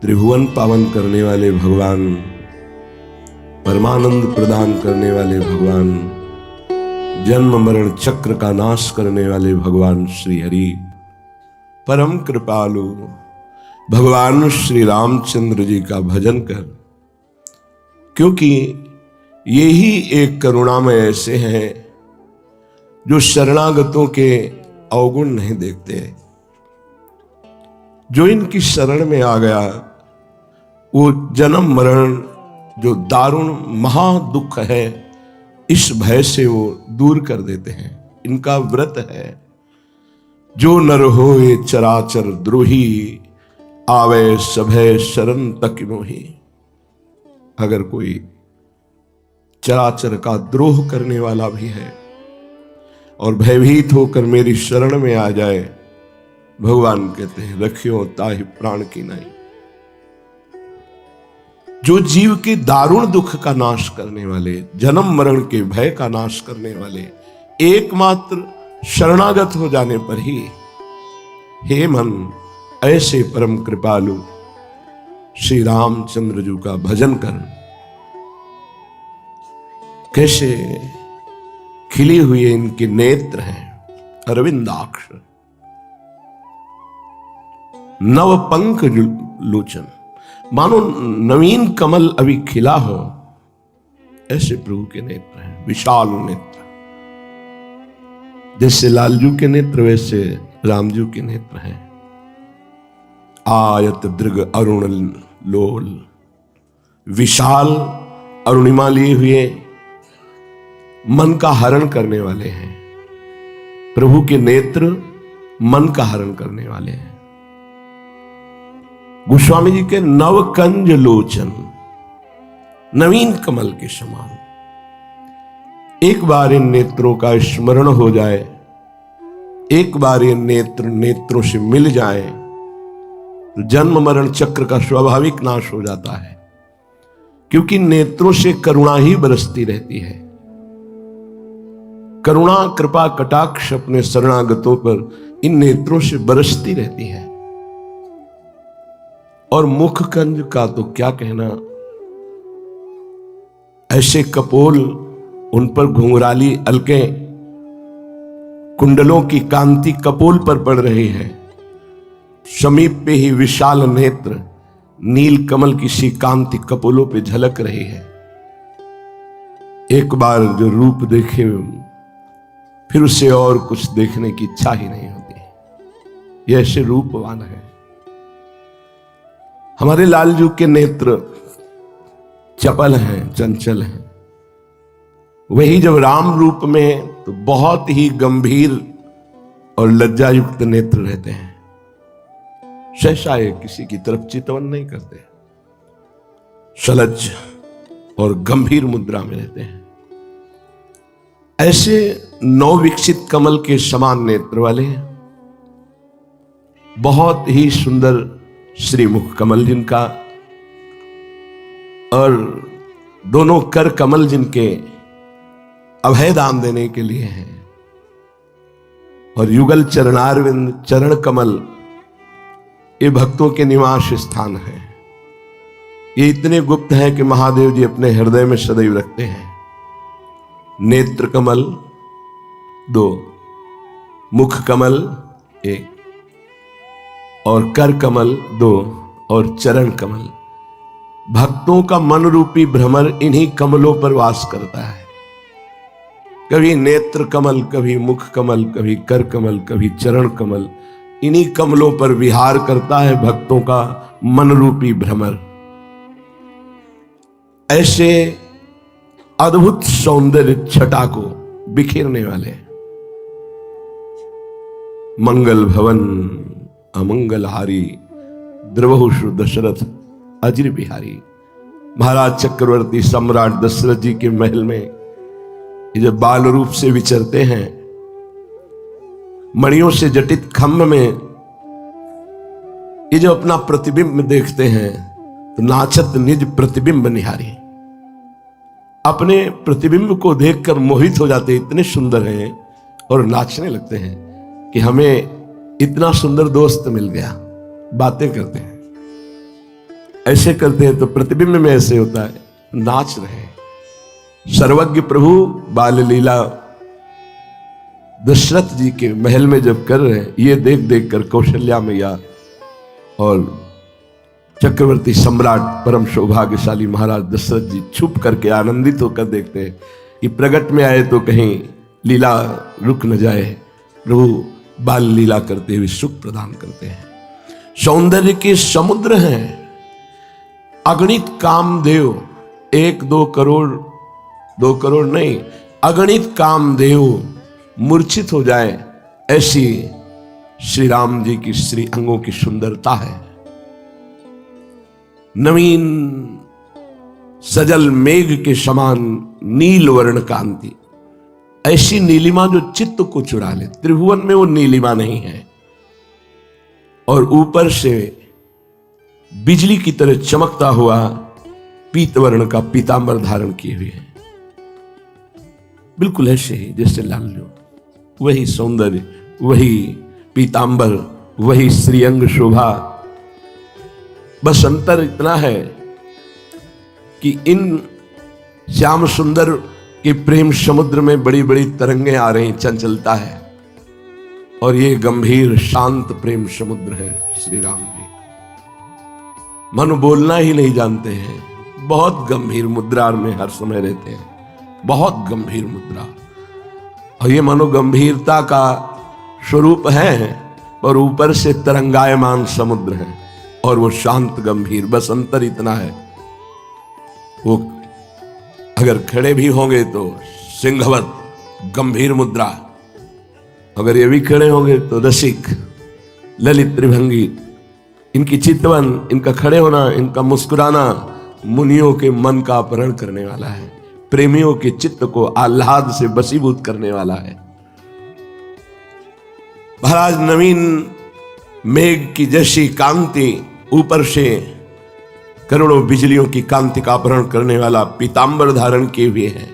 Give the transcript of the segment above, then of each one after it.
त्रिभुवन पावन करने वाले भगवान, परमानंद प्रदान करने वाले भगवान, जन्म मरण चक्र का नाश करने वाले भगवान श्री हरि, परम कृपालु भगवान श्री रामचंद्र जी का भजन कर, क्योंकि ये ही एक करुणामय ऐसे हैं जो शरणागतों के अवगुण नहीं देखते। जो इनकी शरण में आ गया वो जन्म मरण जो दारुण महादुख है, इस भय से वो दूर कर देते हैं। इनका व्रत है, जो नर होए चराचर द्रोही, आवे सभय शरण तक मोही। अगर कोई चराचर का द्रोह करने वाला भी है और भयभीत होकर मेरी शरण में आ जाए, भगवान कहते हैं रखियो ताहि प्राण की नहीं। जो जीव के दारुण दुख का नाश करने वाले, जन्म मरण के भय का नाश करने वाले, एकमात्र शरणागत हो जाने पर ही, हे मन ऐसे परम कृपालु श्री रामचंद्र जी का भजन कर। कैसे खिली हुई इनके नेत्र हैं, अरविंदाक्ष, नव पंख लोचन, मानो नवीन कमल अभी खिला हो, ऐसे प्रभु के नेत्र हैं, विशाल नेत्र। जैसे लालजू के नेत्र वैसे रामजू के नेत्र हैं। आयत दृग अरुण लोल, विशाल अरुणिमा लिए हुए मन का हरण करने वाले हैं। प्रभु के नेत्र मन का हरण करने वाले हैं। गोस्वामी जी के नवकंज लोचन, नवीन कमल के समान। एक बार इन नेत्रों का स्मरण हो जाए, एक बार ये नेत्रों से मिल जाए, तो जन्म मरण चक्र का स्वाभाविक नाश हो जाता है। क्योंकि नेत्रों से करुणा ही बरसती रहती है। करुणा कृपा कटाक्ष अपने शरणागतों पर इन नेत्रों से बरसती रहती है। और मुख कंज का तो क्या कहना, ऐसे कपोल, उन पर घुंघराली अलकें, कुंडलों की कांति कपोल पर पड़ रही है। समीप पे ही विशाल नेत्र, नील कमल की सी कांति कपोलों पे झलक रही है। एक बार जो रूप देखे फिर उसे और कुछ देखने की इच्छा ही नहीं होती। ये ऐसे रूपवान है। हमारे लालजू के नेत्र चपल हैं, चंचल हैं। वही जब राम रूप में तो बहुत ही गंभीर और लज्जायुक्त नेत्र रहते हैं। सहसा ये किसी की तरफ चितवन नहीं करते, सलज्ज और गंभीर मुद्रा में रहते हैं। ऐसे नवविकसित कमल के समान नेत्र वाले हैं। बहुत ही सुंदर श्रीमुख कमल जिनका, और दोनों कर कमल जिनके अभय दान देने के लिए हैं। और युगल चरणारविंद चरण कमल, ये भक्तों के निवास स्थान है। ये इतने गुप्त हैं कि महादेव जी अपने हृदय में सदैव रखते हैं। नेत्र कमल 2, मुख कमल 1, और कर कमल 2, और चरण कमल। भक्तों का मन रूपी भ्रमर इन्हीं कमलों पर वास करता है। कभी नेत्र कमल, कभी मुख कमल, कभी कर कमल, कभी चरण कमल, इन्हीं कमलों पर विहार करता है भक्तों का मन रूपी भ्रमर। ऐसे अद्भुत सौंदर्य छटा को बिखेरने वाले मंगल भवन अमंगलहारी, द्रवहुषु दशरथ अजर बिहारी। महाराज चक्रवर्ती सम्राट दशरथ जी के महल में ये जब बाल रूप से विचरते हैं, मणियों से जटित खम्भ में ये जो अपना प्रतिबिंब देखते हैं, तो नाचत निज प्रतिबिंब निहारी। अपने प्रतिबिंब को देखकर मोहित हो जाते, इतने सुंदर हैं, और नाचने लगते हैं कि हमें इतना सुंदर दोस्त मिल गया। बातें करते हैं। ऐसे करते हैं तो प्रतिबिंब में ऐसे होता है, नाच रहे हैं। सर्वज्ञ प्रभु बाल लीला दशरथ जी के महल में जब कर रहे हैं, ये देख देख कर कौशल्या मैया और चक्रवर्ती सम्राट परम सौभाग्यशाली महाराज दशरथ जी छुप करके आनंदित होकर देखते हैं कि प्रगट में आए तो कहीं लीला रुक न जाए। प्रभु बाल लीला करते हुए सुख प्रदान करते हैं। सौंदर्य के समुद्र हैं, अगणित कामदेव, 1-2 करोड़, 2 करोड़ नहीं, अगणित कामदेव मूर्छित हो जाए, ऐसी श्री राम जी की श्री अंगों की सुंदरता है। नवीन सजल मेघ के समान नील वर्ण कांति, ऐसी नीलिमा जो चित्त को चुरा ले। त्रिभुवन में वो नीलिमा नहीं है, और ऊपर से बिजली की तरह चमकता हुआ पीत वर्ण का पीतांबर धारण किए हुए हैं, बिल्कुल ऐसे ही जैसे लाल्यो। वही सौंदर्य, वही पीतांबर, वही श्रीअंग शोभा। बस अंतर इतना है कि इन श्याम सुंदर के प्रेम समुद्र में बड़ी बड़ी तरंगें आ रही, चंचलता है, और ये गंभीर शांत प्रेम समुद्र है श्री राम जी। मन बोलना ही नहीं जानते हैं, बहुत गंभीर मुद्रा में हर समय रहते हैं, बहुत गंभीर मुद्रा। और ये मनोगंभीरता का स्वरूप है, और ऊपर से तरंगायमान समुद्र है, और वो शांत गंभीर। बस अंतर इतना है, वो अगर खड़े भी होंगे तो सिंहवत गंभीर मुद्रा, अगर ये भी खड़े होंगे तो रसिक ललित त्रिभंगी। इनकी चितवन, इनका खड़े होना, इनका मुस्कुराना मुनियों के मन का अपहरण करने वाला है, प्रेमियों के चित्त को आह्लाद से बसीभूत करने वाला है। महाराज नवीन मेघ की जैसी कांति, ऊपर से करोड़ों बिजलियों की कांति का अपहरण करने वाला पीतांबर धारण किए हुए हैं।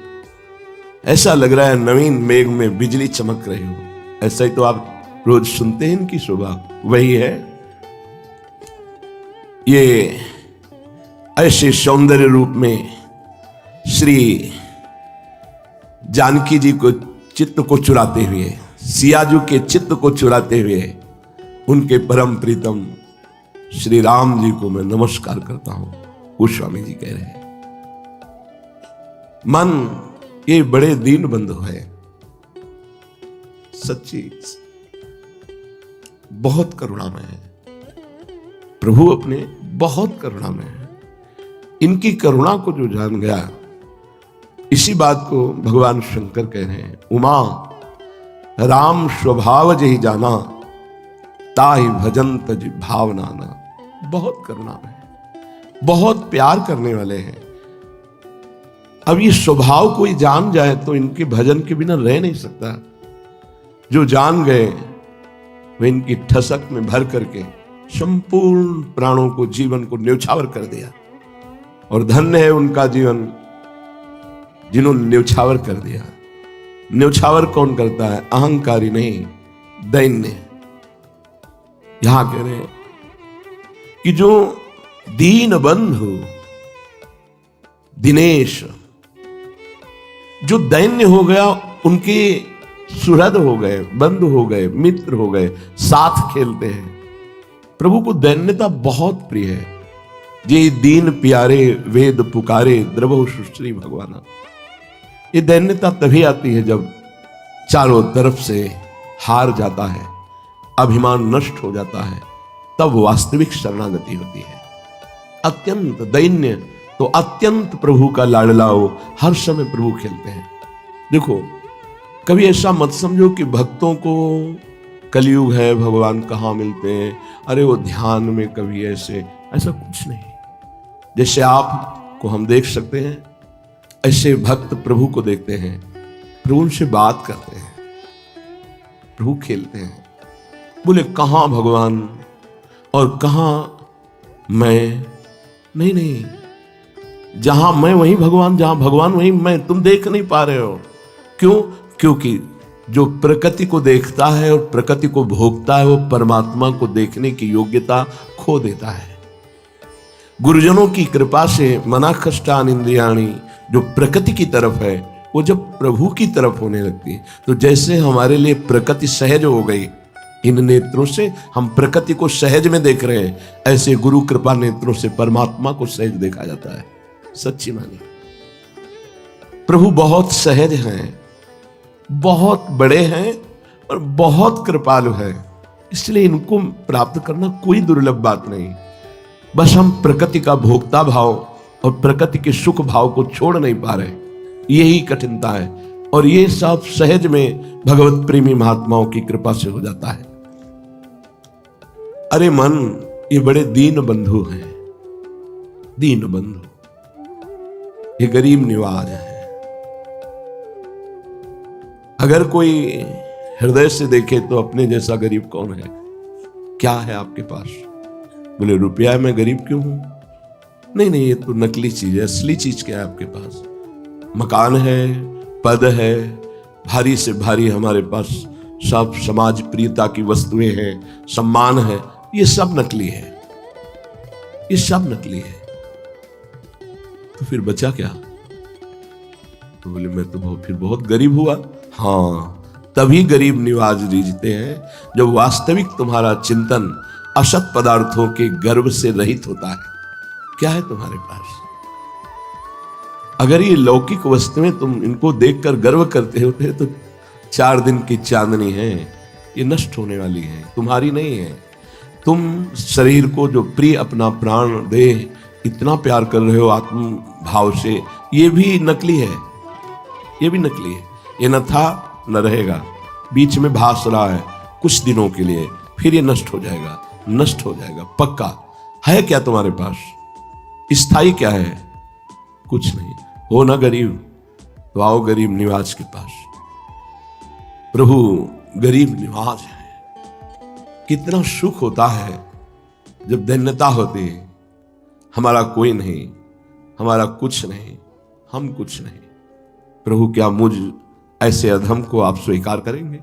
ऐसा लग रहा है नवीन मेघ में बिजली चमक रही हो। ऐसा ही तो आप रोज सुनते हैं इनकी शोभा, वही है। ये ऐसे सौंदर्य रूप में श्री जानकी जी को चित्त को चुराते हुए, सियाजू के चित्त को चुराते हुए, उनके परम प्रीतम श्री राम जी को मैं नमस्कार करता हूं। गोस्वामी जी कह रहे हैं, मन ये बड़े दीन बंधु है, सच्ची बहुत करुणामय है। प्रभु अपने बहुत करुणामय है। इनकी करुणा को जो जान गया, इसी बात को भगवान शंकर कह रहे हैं, उमा राम स्वभाव जही जाना, ताहि भजंत जी भावनाना। बहुत करुणामय है, बहुत प्यार करने वाले हैं। अब ये स्वभाव कोई जान जाए तो इनके भजन के बिना रह नहीं सकता। जो जान गए वे इनकी ठसक में भर करके संपूर्ण प्राणों को, जीवन को न्यौछावर कर दिया। और धन्य है उनका जीवन जिन्होंने न्यौछावर कर दिया। न्यौछावर कौन करता है? अहंकारी नहीं, दैन्य। यहां कह रहे हैं कि जो दीन बंधु दिनेश, जो दैन्य हो गया, उनके सुहृद हो गए, बंधु हो गए, मित्र हो गए, साथ खेलते हैं। प्रभु को दैन्यता बहुत प्रिय है। ये दीन प्यारे वेद पुकारे द्रवहु सुश्री भगवाना। ये दैन्यता तभी आती है जब चारों तरफ से हार जाता है, अभिमान नष्ट हो जाता है, तब वास्तविक शरणागति होती है। अत्यंत दैन्य तो अत्यंत प्रभु का लाडला हो, हर समय प्रभु खेलते हैं। देखो, कभी ऐसा मत समझो कि भक्तों को कलयुग है, भगवान कहाँ मिलते हैं, अरे वो ध्यान में कभी ऐसा कुछ नहीं। जैसे आपको हम देख सकते हैं, ऐसे भक्त प्रभु को देखते हैं, प्रभु उनसे बात करते हैं, प्रभु खेलते हैं। बोले कहाँ भगवान और कहाँ मैं? नहीं, जहां मैं वहीं भगवान, जहां भगवान वहीं मैं। तुम देख नहीं पा रहे हो। क्यों? क्योंकि जो प्रकृति को देखता है और प्रकृति को भोगता है, वो परमात्मा को देखने की योग्यता खो देता है। गुरुजनों की कृपा से मना कष्टान इंद्रियाणी, जो प्रकृति की तरफ है वो जब प्रभु की तरफ होने लगती है, तो जैसे हमारे लिए प्रकृति सहज हो गई, इन नेत्रों से हम प्रकृति को सहज में देख रहे हैं, ऐसे गुरु कृपा नेत्रों से परमात्मा को सहज देखा जाता है। सच्ची मानी प्रभु बहुत सहज हैं, बहुत बड़े हैं और बहुत कृपालु हैं, इसलिए इनको प्राप्त करना कोई दुर्लभ बात नहीं। बस हम प्रकृति का भोक्ता भाव और प्रकृति के सुख भाव को छोड़ नहीं पा रहे, यही कठिनता है। और ये सब सहज में भगवत प्रेमी महात्माओं की कृपा से हो जाता है। अरे मन, ये बड़े दीन बंधु हैं, दीन बंधु, ये गरीब निवाज है। अगर कोई हृदय से देखे तो अपने जैसा गरीब कौन है? क्या है आपके पास? बोले रुपया, मैं गरीब क्यों हूं? नहीं नहीं, ये तो नकली चीज है, असली चीज क्या है आपके पास? मकान है, पद है, भारी से भारी हमारे पास सब समाज प्रियता की वस्तुएं हैं, सम्मान है, ये सब नकली है, ये सब नकली है। तो फिर बचा क्या? तो बोले मैं तो फिर बहुत गरीब हुआ। हाँ, तभी गरीब निवाज रीझते हैं जब वास्तविक तुम्हारा चिंतन असत पदार्थों के गर्व से रहित होता है। क्या है तुम्हारे पास? अगर ये लौकिक वस्तुएं तुम इनको देखकर गर्व करते होते तो 4 दिन की चांदनी है, ये नष्ट होने वाली है, तुम्हारी नहीं है। तुम शरीर को जो प्रिय अपना प्राण दे इतना प्यार कर रहे हो आत्म भाव से, ये भी नकली है, ये भी नकली है। ये न था न रहेगा, बीच में भास रहा है कुछ दिनों के लिए, फिर ये नष्ट हो जाएगा, नष्ट हो जाएगा पक्का। है क्या तुम्हारे पास? स्थायी क्या है? कुछ नहीं। हो ना गरीब, तो आओ गरीब निवाज के पास। प्रभु गरीब निवाज है। कितना सुख होता है जब धन्यता होती है, हमारा कोई नहीं, हमारा कुछ नहीं, हम कुछ नहीं। प्रभु क्या मुझ ऐसे अधम को आप स्वीकार करेंगे?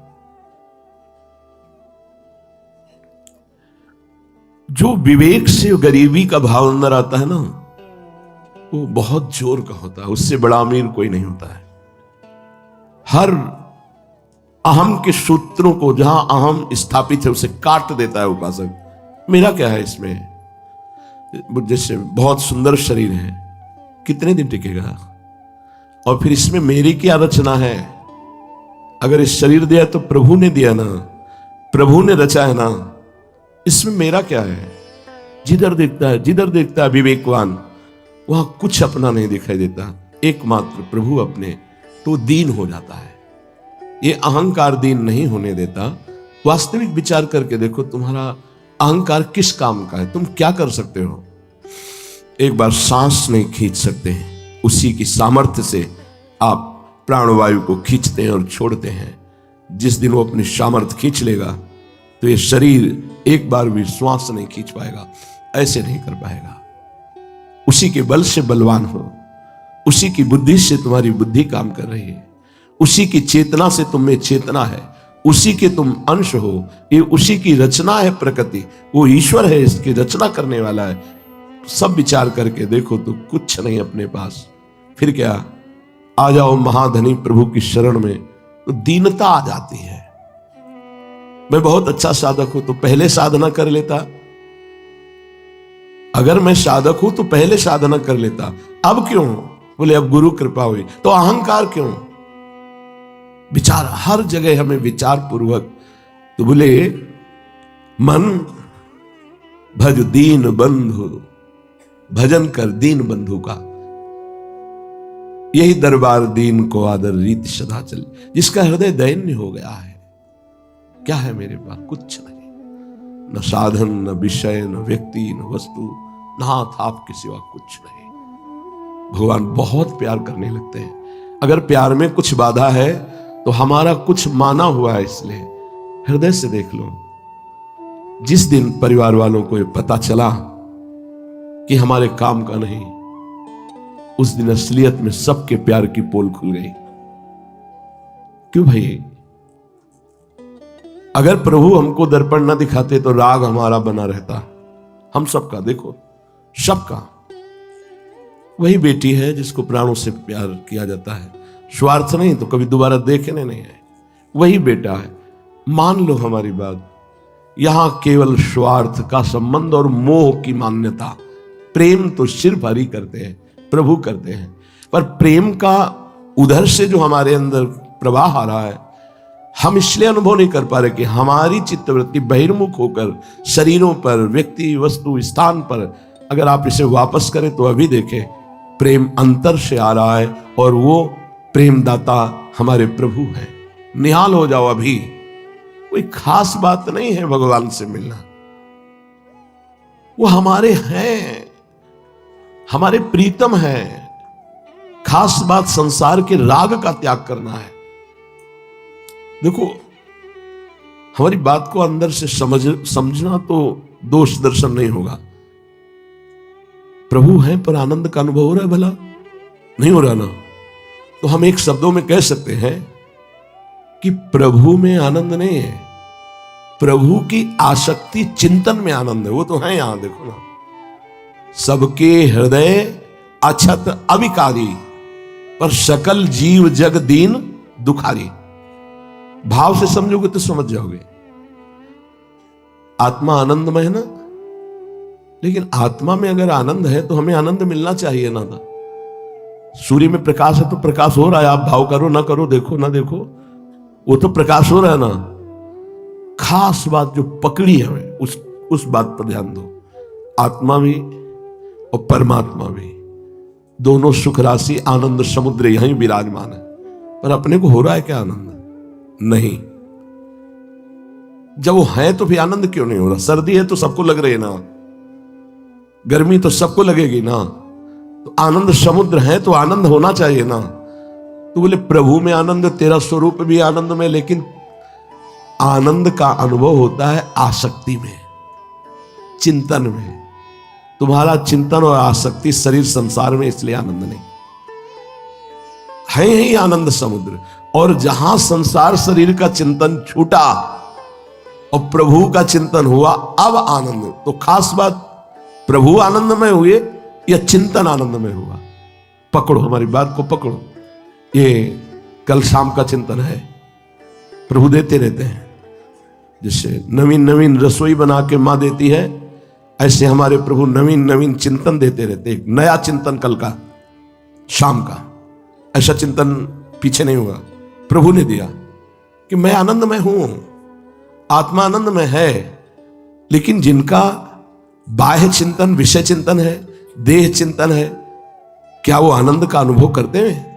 जो विवेक से गरीबी का भाव अंदर आता है ना, वो बहुत जोर का होता है, उससे बड़ा अमीर कोई नहीं होता है। हर अहम के सूत्रों को जहां अहम स्थापित है उसे काट देता है उपासक। मेरा क्या है इसमें? जैसे बहुत सुंदर शरीर है, कितने दिन टिकेगा? और फिर इसमें मेरी क्या रचना है? अगर इस शरीर दिया तो प्रभु ने दिया ना, प्रभु ने रचा है ना, इसमें मेरा क्या है? जिधर देखता है विवेकवान, वहां कुछ अपना नहीं दिखाई देता, एकमात्र प्रभु अपने, तो दीन हो जाता है। ये अहंकार दीन नहीं होने देता। वास्तविक विचार करके देखो, तुम्हारा अहंकार किस काम का है? तुम क्या कर सकते हो? एक बार सांस नहीं खींच सकते हैं, उसी की सामर्थ्य से आप प्राणवायु को खींचते हैं और छोड़ते हैं। जिस दिन वो अपनी सामर्थ्य खींच लेगा तो ये शरीर एक बार भी श्वास नहीं खींच पाएगा, ऐसे नहीं कर पाएगा। उसी के बल से बलवान हो, उसी की बुद्धि से तुम्हारी बुद्धि काम कर रही है, उसी की चेतना से तुम में चेतना है, उसी के तुम अंश हो। ये उसी की रचना है प्रकृति, वो ईश्वर है, इसकी रचना करने वाला है। सब विचार करके देखो तो कुछ नहीं अपने पास। फिर क्या? आ जाओ महाधनी प्रभु की शरण में, तो दीनता आ जाती है। मैं बहुत अच्छा साधक हूं तो पहले साधना कर लेता। अगर मैं साधक हूं तो पहले साधना कर लेता। अब क्यों? बोले अब गुरु कृपा हुई। तो अहंकार क्यों? विचार, हर जगह हमें विचार पूर्वक। तो बोले मन भज दीन बंधु, भजन कर दीन बंधु का, यही दरबार दीन को आदर रीत सदा चल। जिसका हृदय दैन्य हो गया है, क्या है मेरे पास? कुछ नहीं, न साधन, न विषय, न व्यक्ति, न वस्तु, नाथ आपके सिवा कुछ नहीं। भगवान बहुत प्यार करने लगते हैं। अगर प्यार में कुछ बाधा है तो हमारा कुछ माना हुआ है, इसलिए हृदय से देख लो। जिस दिन परिवार वालों को ये पता चला कि हमारे काम का नहीं, उस दिन असलियत में सबके प्यार की पोल खुल गई। क्यों भाई? अगर प्रभु हमको दर्पण न दिखाते तो राग हमारा बना रहता। हम सबका देखो, सबका। वही बेटी है जिसको प्राणों से प्यार किया जाता है, स्वार्थ नहीं तो कभी दोबारा देखने नहीं है। वही बेटा है। मान लो हमारी बात, यहां केवल स्वार्थ का संबंध और मोह की मान्यता। प्रेम तो सिर्फ हरि करते हैं, प्रभु करते हैं, पर प्रेम का उधर से जो हमारे अंदर प्रवाह आ रहा है, हम इसलिए अनुभव नहीं कर पा रहे कि हमारी चित्तवृत्ति बहिर्मुख होकर शरीरों पर, व्यक्ति, वस्तु, स्थान पर, अगर आप इसे वापस करें तो अभी देखें प्रेम अंतर से आ रहा है और वो प्रेमदाता हमारे प्रभु हैं। निहाल हो जाओ। अभी कोई खास बात नहीं है भगवान से मिलना, वो हमारे हैं, हमारे प्रीतम हैं। खास बात संसार के राग का त्याग करना है। देखो, हमारी बात को अंदर से समझना तो दोष दर्शन नहीं होगा। प्रभु हैं पर आनंद का अनुभव हो रहा है? भला नहीं हो रहा ना? तो हम एक शब्दों में कह सकते हैं कि प्रभु में आनंद नहीं है, प्रभु की आसक्ति चिंतन में आनंद है। वो तो है यहां, देखो ना, सबके हृदय अछत अविकारी, पर सकल जीव जग दीन दुखारी। भाव से समझोगे तो समझ जाओगे। आत्मा आनंदमय है ना, लेकिन आत्मा में अगर आनंद है तो हमें आनंद मिलना चाहिए ना था। सूर्य में प्रकाश है तो प्रकाश हो रहा है, आप भाव करो ना करो, देखो ना देखो, वो तो प्रकाश हो रहा है ना। खास बात जो पकड़ी है हमें, उस बात पर ध्यान दो। आत्मा भी और परमात्मा भी, दोनों सुख राशि आनंद समुद्र यहीं विराजमान है, पर अपने को हो रहा है क्या आनंद? नहीं। जब वो है तो फिर आनंद क्यों नहीं हो रहा? सर्दी है तो सबको लग रही है ना, गर्मी तो सबको लगेगी ना, तो आनंद समुद्र है तो आनंद होना चाहिए ना। तो बोले प्रभु में आनंद, तेरा स्वरूप भी आनंद में, लेकिन आनंद का अनुभव होता है आसक्ति में, चिंतन में। तुम्हारा चिंतन और आसक्ति शरीर संसार में, इसलिए आनंद नहीं है ही आनंद समुद्र। और जहां संसार शरीर का चिंतन छूटा और प्रभु का चिंतन हुआ, अब आनंद। तो खास बात, प्रभु आनंदमय हुए या चिंतन आनंदमय हुआ? पकड़ो, हमारी बात को पकड़ो। ये कल शाम का चिंतन है, प्रभु देते रहते हैं। जैसे नवीन नवीन रसोई बना के मां देती है, ऐसे हमारे प्रभु नवीन नवीन चिंतन देते रहते। एक नया चिंतन कल का शाम का, ऐसा चिंतन पीछे नहीं हुआ, प्रभु ने दिया कि मैं आनंदमय हूं, आत्मा आनंदमय है। लेकिन जिनका बाह्य चिंतन विषय चिंतन है, देह चिंतन है, क्या वो आनंद का अनुभव करते हैं?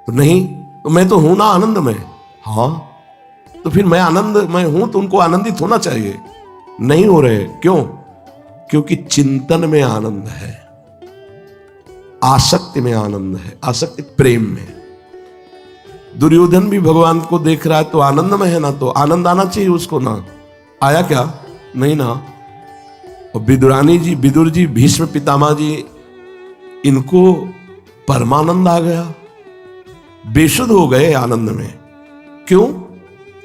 तो नहीं। तो मैं तो हूं ना आनंदमय। हाँ, तो फिर मैं आनंदमय हूं तो उनको आनंदित होना चाहिए, नहीं हो रहे। क्यों? क्योंकि चिंतन में आनंद है, आसक्ति में आनंद है, आसक्ति प्रेम में। दुर्योधन भी भगवान को देख रहा है तो आनंद में है ना, तो आनंद आना चाहिए उसको ना। आया क्या? नहीं ना। और विदुरानी जी, विदुर जी, भीष्म पितामह जी, इनको परमानंद आ गया, बेसुध हो गए आनंद में। क्यों?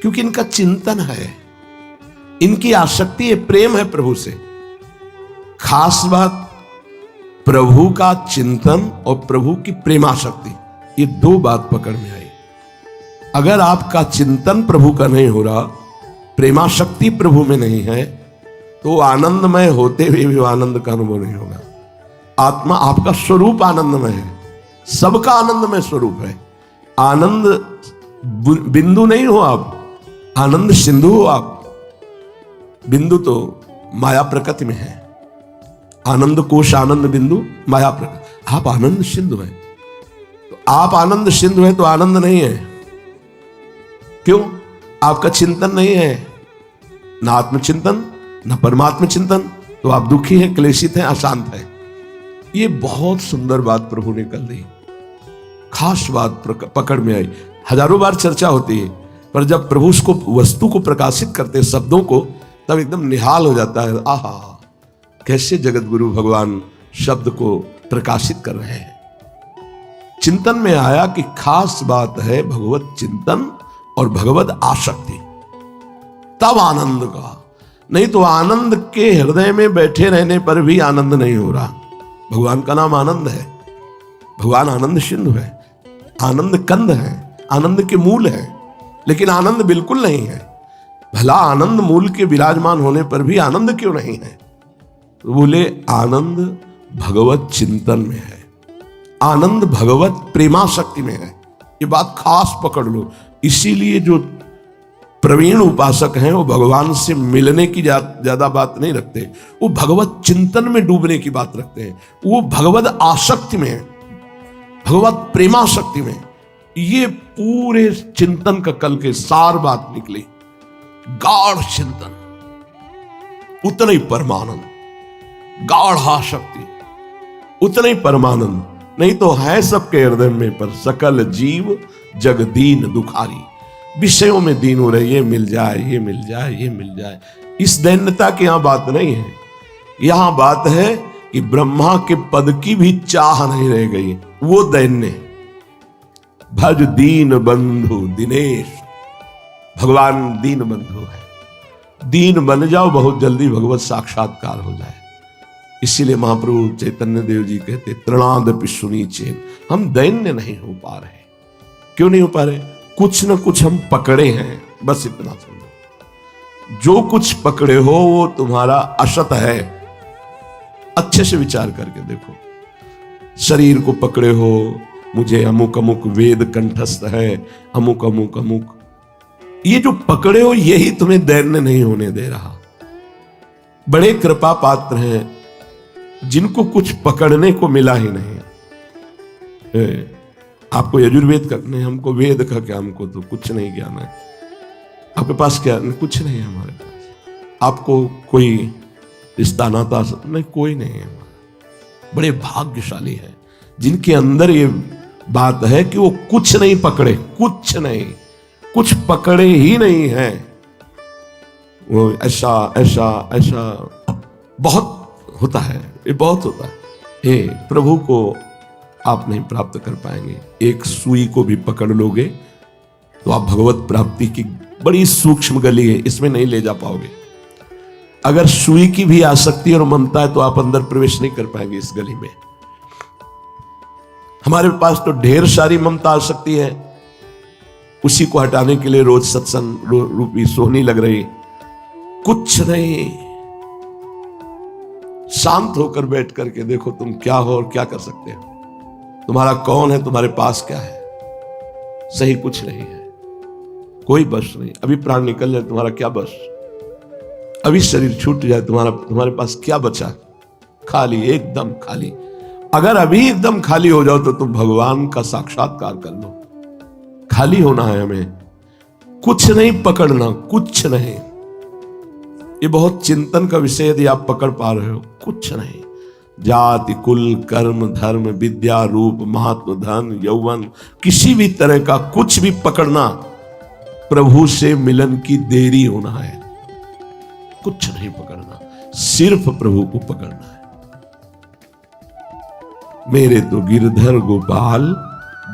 क्योंकि इनका चिंतन है, इनकी आसक्ति है, प्रेम है प्रभु से। खास बात, प्रभु का चिंतन और प्रभु की प्रेमाशक्ति, ये दो बात पकड़ में आई। अगर आपका चिंतन प्रभु का नहीं हो रहा, प्रेमाशक्ति प्रभु में नहीं है, तो आनंदमय होते हुए भी आनंद का अनुभव नहीं होगा। आत्मा, आपका स्वरूप आनंदमय है, सबका आनंदमय स्वरूप है। आनंद बिंदु नहीं हो आप, आनंद सिंधु हो आप। बिंदु तो माया प्रकृति में है, आनंद कोश, आनंद बिंदु, माया प्रकृति। आप आनंद सिंधु हैं। तो आप आनंद सिंधु हैं तो आनंद नहीं है। क्यों? आपका चिंतन नहीं है, ना आत्मचिंतन ना परमात्म चिंतन, तो आप दुखी हैं, क्लेशित हैं, अशांत हैं। ये बहुत सुंदर बात प्रभु ने कल दी, खास बात पकड़ में आई। हजारों बार चर्चा होती है, पर जब प्रभु उसको, वस्तु को प्रकाशित करते, शब्दों को, तब एकदम निहाल हो जाता है। आहा, कैसे जगत गुरु भगवान शब्द को प्रकाशित कर रहे हैं। चिंतन में आया कि खास बात है भगवत चिंतन और भगवत आसक्ति, तब आनंद का। नहीं तो आनंद के हृदय में बैठे रहने पर भी आनंद नहीं हो रहा। भगवान का नाम आनंद है। भगवान आनंद सिंधु है, आनंद कंद है, आनंद के मूल है, लेकिन आनंद बिल्कुल नहीं है। भला आनंद मूल के विराजमान होने पर भी आनंद क्यों नहीं है? तो बोले आनंद भगवत चिंतन में है, आनंद भगवत प्रेमाशक्ति में है। ये बात खास पकड़ लो। इसीलिए जो प्रवीण उपासक हैं वो भगवान से मिलने की ज्यादा बात नहीं रखते, वो भगवत चिंतन में डूबने की बात रखते हैं। वो भगवत आसक्ति में, भगवत प्रेमाशक्ति में। ये पूरे चिंतन का कल के सार बात निकली। गाढ़ चिंतन, उतना ही परमानंद, गाढ़ाशक्ति उतना ही परमानंद। नहीं तो है सबके हृदय में, पर सकल जीव जग दीन दुखारी। विषयों में दीन हो रहे, ये मिल जाए, ये मिल जाए, ये मिल जाए। इस दैन्यता की यहां बात नहीं है। यहां बात है कि ब्रह्मा के पद की भी चाह नहीं रह गई, वो दैन्य। भज दीन बंधु दिनेश, भगवान दीन बंधु है। दीन बन जाओ, बहुत जल्दी भगवत साक्षात्कार हो जाए। इसीलिए महाप्रभु चैतन्य देव जी कहते तृणादपि सुनी चेन। हम दैन्य नहीं हो पा रहे। क्यों नहीं हो पा रहे? कुछ न कुछ हम पकड़े हैं, बस इतना समझो। जो कुछ पकड़े हो वो तुम्हारा असत है। अच्छे से विचार करके देखो। शरीर को पकड़े हो, मुझे अमुक अमुक वेद कंठस्थ है, अमुक अमुक अमुक। ये जो पकड़े हो यही तुम्हें दैन्य नहीं होने दे रहा। बड़े कृपा पात्र हैं जिनको कुछ पकड़ने को मिला ही नहीं। आपको यजुर्वेद का नहीं, हमको वेद का क्या, हमको तो कुछ नहीं ज्ञान है। आपके पास क्या? कुछ नहीं है हमारे पास। आपको कोई रिश्ता नाता नहीं, कोई नहीं है। बड़े भाग्यशाली है जिनके अंदर ये बात है कि वो कुछ नहीं पकड़े, कुछ नहीं, कुछ पकड़े ही नहीं है। वो ऐसा ऐसा ऐसा बहुत होता है, ये बहुत होता है। हे प्रभु को आप नहीं प्राप्त कर पाएंगे। एक सुई को भी पकड़ लोगे तो आप भगवत प्राप्ति की बड़ी सूक्ष्म गली है, इसमें नहीं ले जा पाओगे। अगर सुई की भी आसक्ति और ममता है तो आप अंदर प्रवेश नहीं कर पाएंगे इस गली में। हमारे पास तो ढेर सारी ममता आ सकती है, उसी को हटाने के लिए रोज सत्संग रूपी सोहनी लग रही। कुछ नहीं, शांत होकर बैठ करके देखो तुम क्या हो और क्या कर सकते हो। तुम्हारा कौन है, तुम्हारे पास क्या है? सही कुछ नहीं है, कोई बस नहीं। अभी प्राण निकल जाए तुम्हारा क्या बस? अभी शरीर छूट जाए तुम्हारे पास क्या बचा? खाली, एकदम खाली। अगर अभी एकदम खाली हो जाओ तो तुम भगवान का साक्षात्कार कर लो। खाली होना है हमें, कुछ नहीं पकड़ना, कुछ नहीं। ये बहुत चिंतन का विषय यदि आप पकड़ पा रहे हो। कुछ नहीं। जाति कुल कर्म धर्म विद्या रूप महत्व धन यौवन, किसी भी तरह का कुछ भी पकड़ना प्रभु से मिलन की देरी होना है। कुछ नहीं पकड़ना, सिर्फ प्रभु को पकड़ना है। मेरे तो गिरधर गोपाल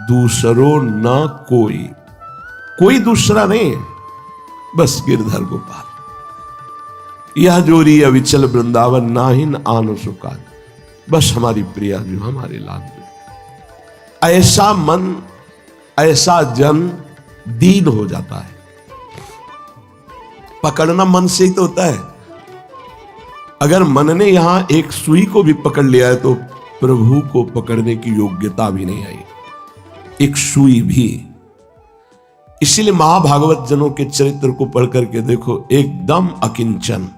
दूसरो न कोई, कोई दूसरा नहीं है, बस गिरधर गोपाल। यह जोरी अविचल वृंदावन नाहिन आन सुकान। बस हमारी प्रिया जो हमारे लाल। ऐसा मन, ऐसा जन दीन हो जाता है। पकड़ना मन से ही तो होता है। अगर मन ने यहां एक सुई को भी पकड़ लिया है तो प्रभु को पकड़ने की योग्यता भी नहीं आई, एक सुई भी। इसीलिए महाभागवत जनों के चरित्र को पढ़ करके देखो, एकदम अकिंचन।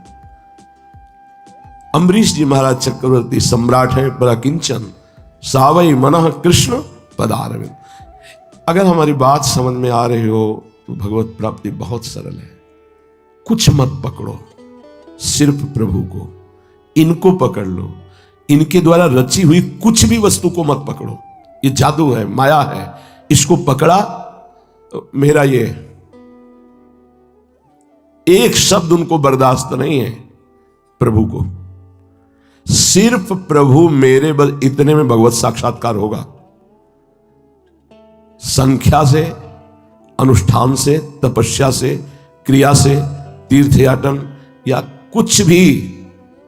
अम्बरीश जी महाराज चक्रवर्ती सम्राट हैं पर अकिंचन। सावई मनः कृष्ण पदारविंद। अगर हमारी बात समझ में आ रही हो तो भगवत प्राप्ति बहुत सरल है। कुछ मत पकड़ो, सिर्फ प्रभु को। इनको पकड़ लो। इनके द्वारा रची हुई कुछ भी वस्तु को मत पकड़ो। ये जादू है, माया है। इसको पकड़ा तो मेरा ये एक शब्द उनको बर्दाश्त नहीं है। प्रभु को, सिर्फ प्रभु मेरे, बस इतने में भगवत साक्षात्कार होगा। संख्या से, अनुष्ठान से, तपस्या से, क्रिया से, तीर्थयाटन या कुछ भी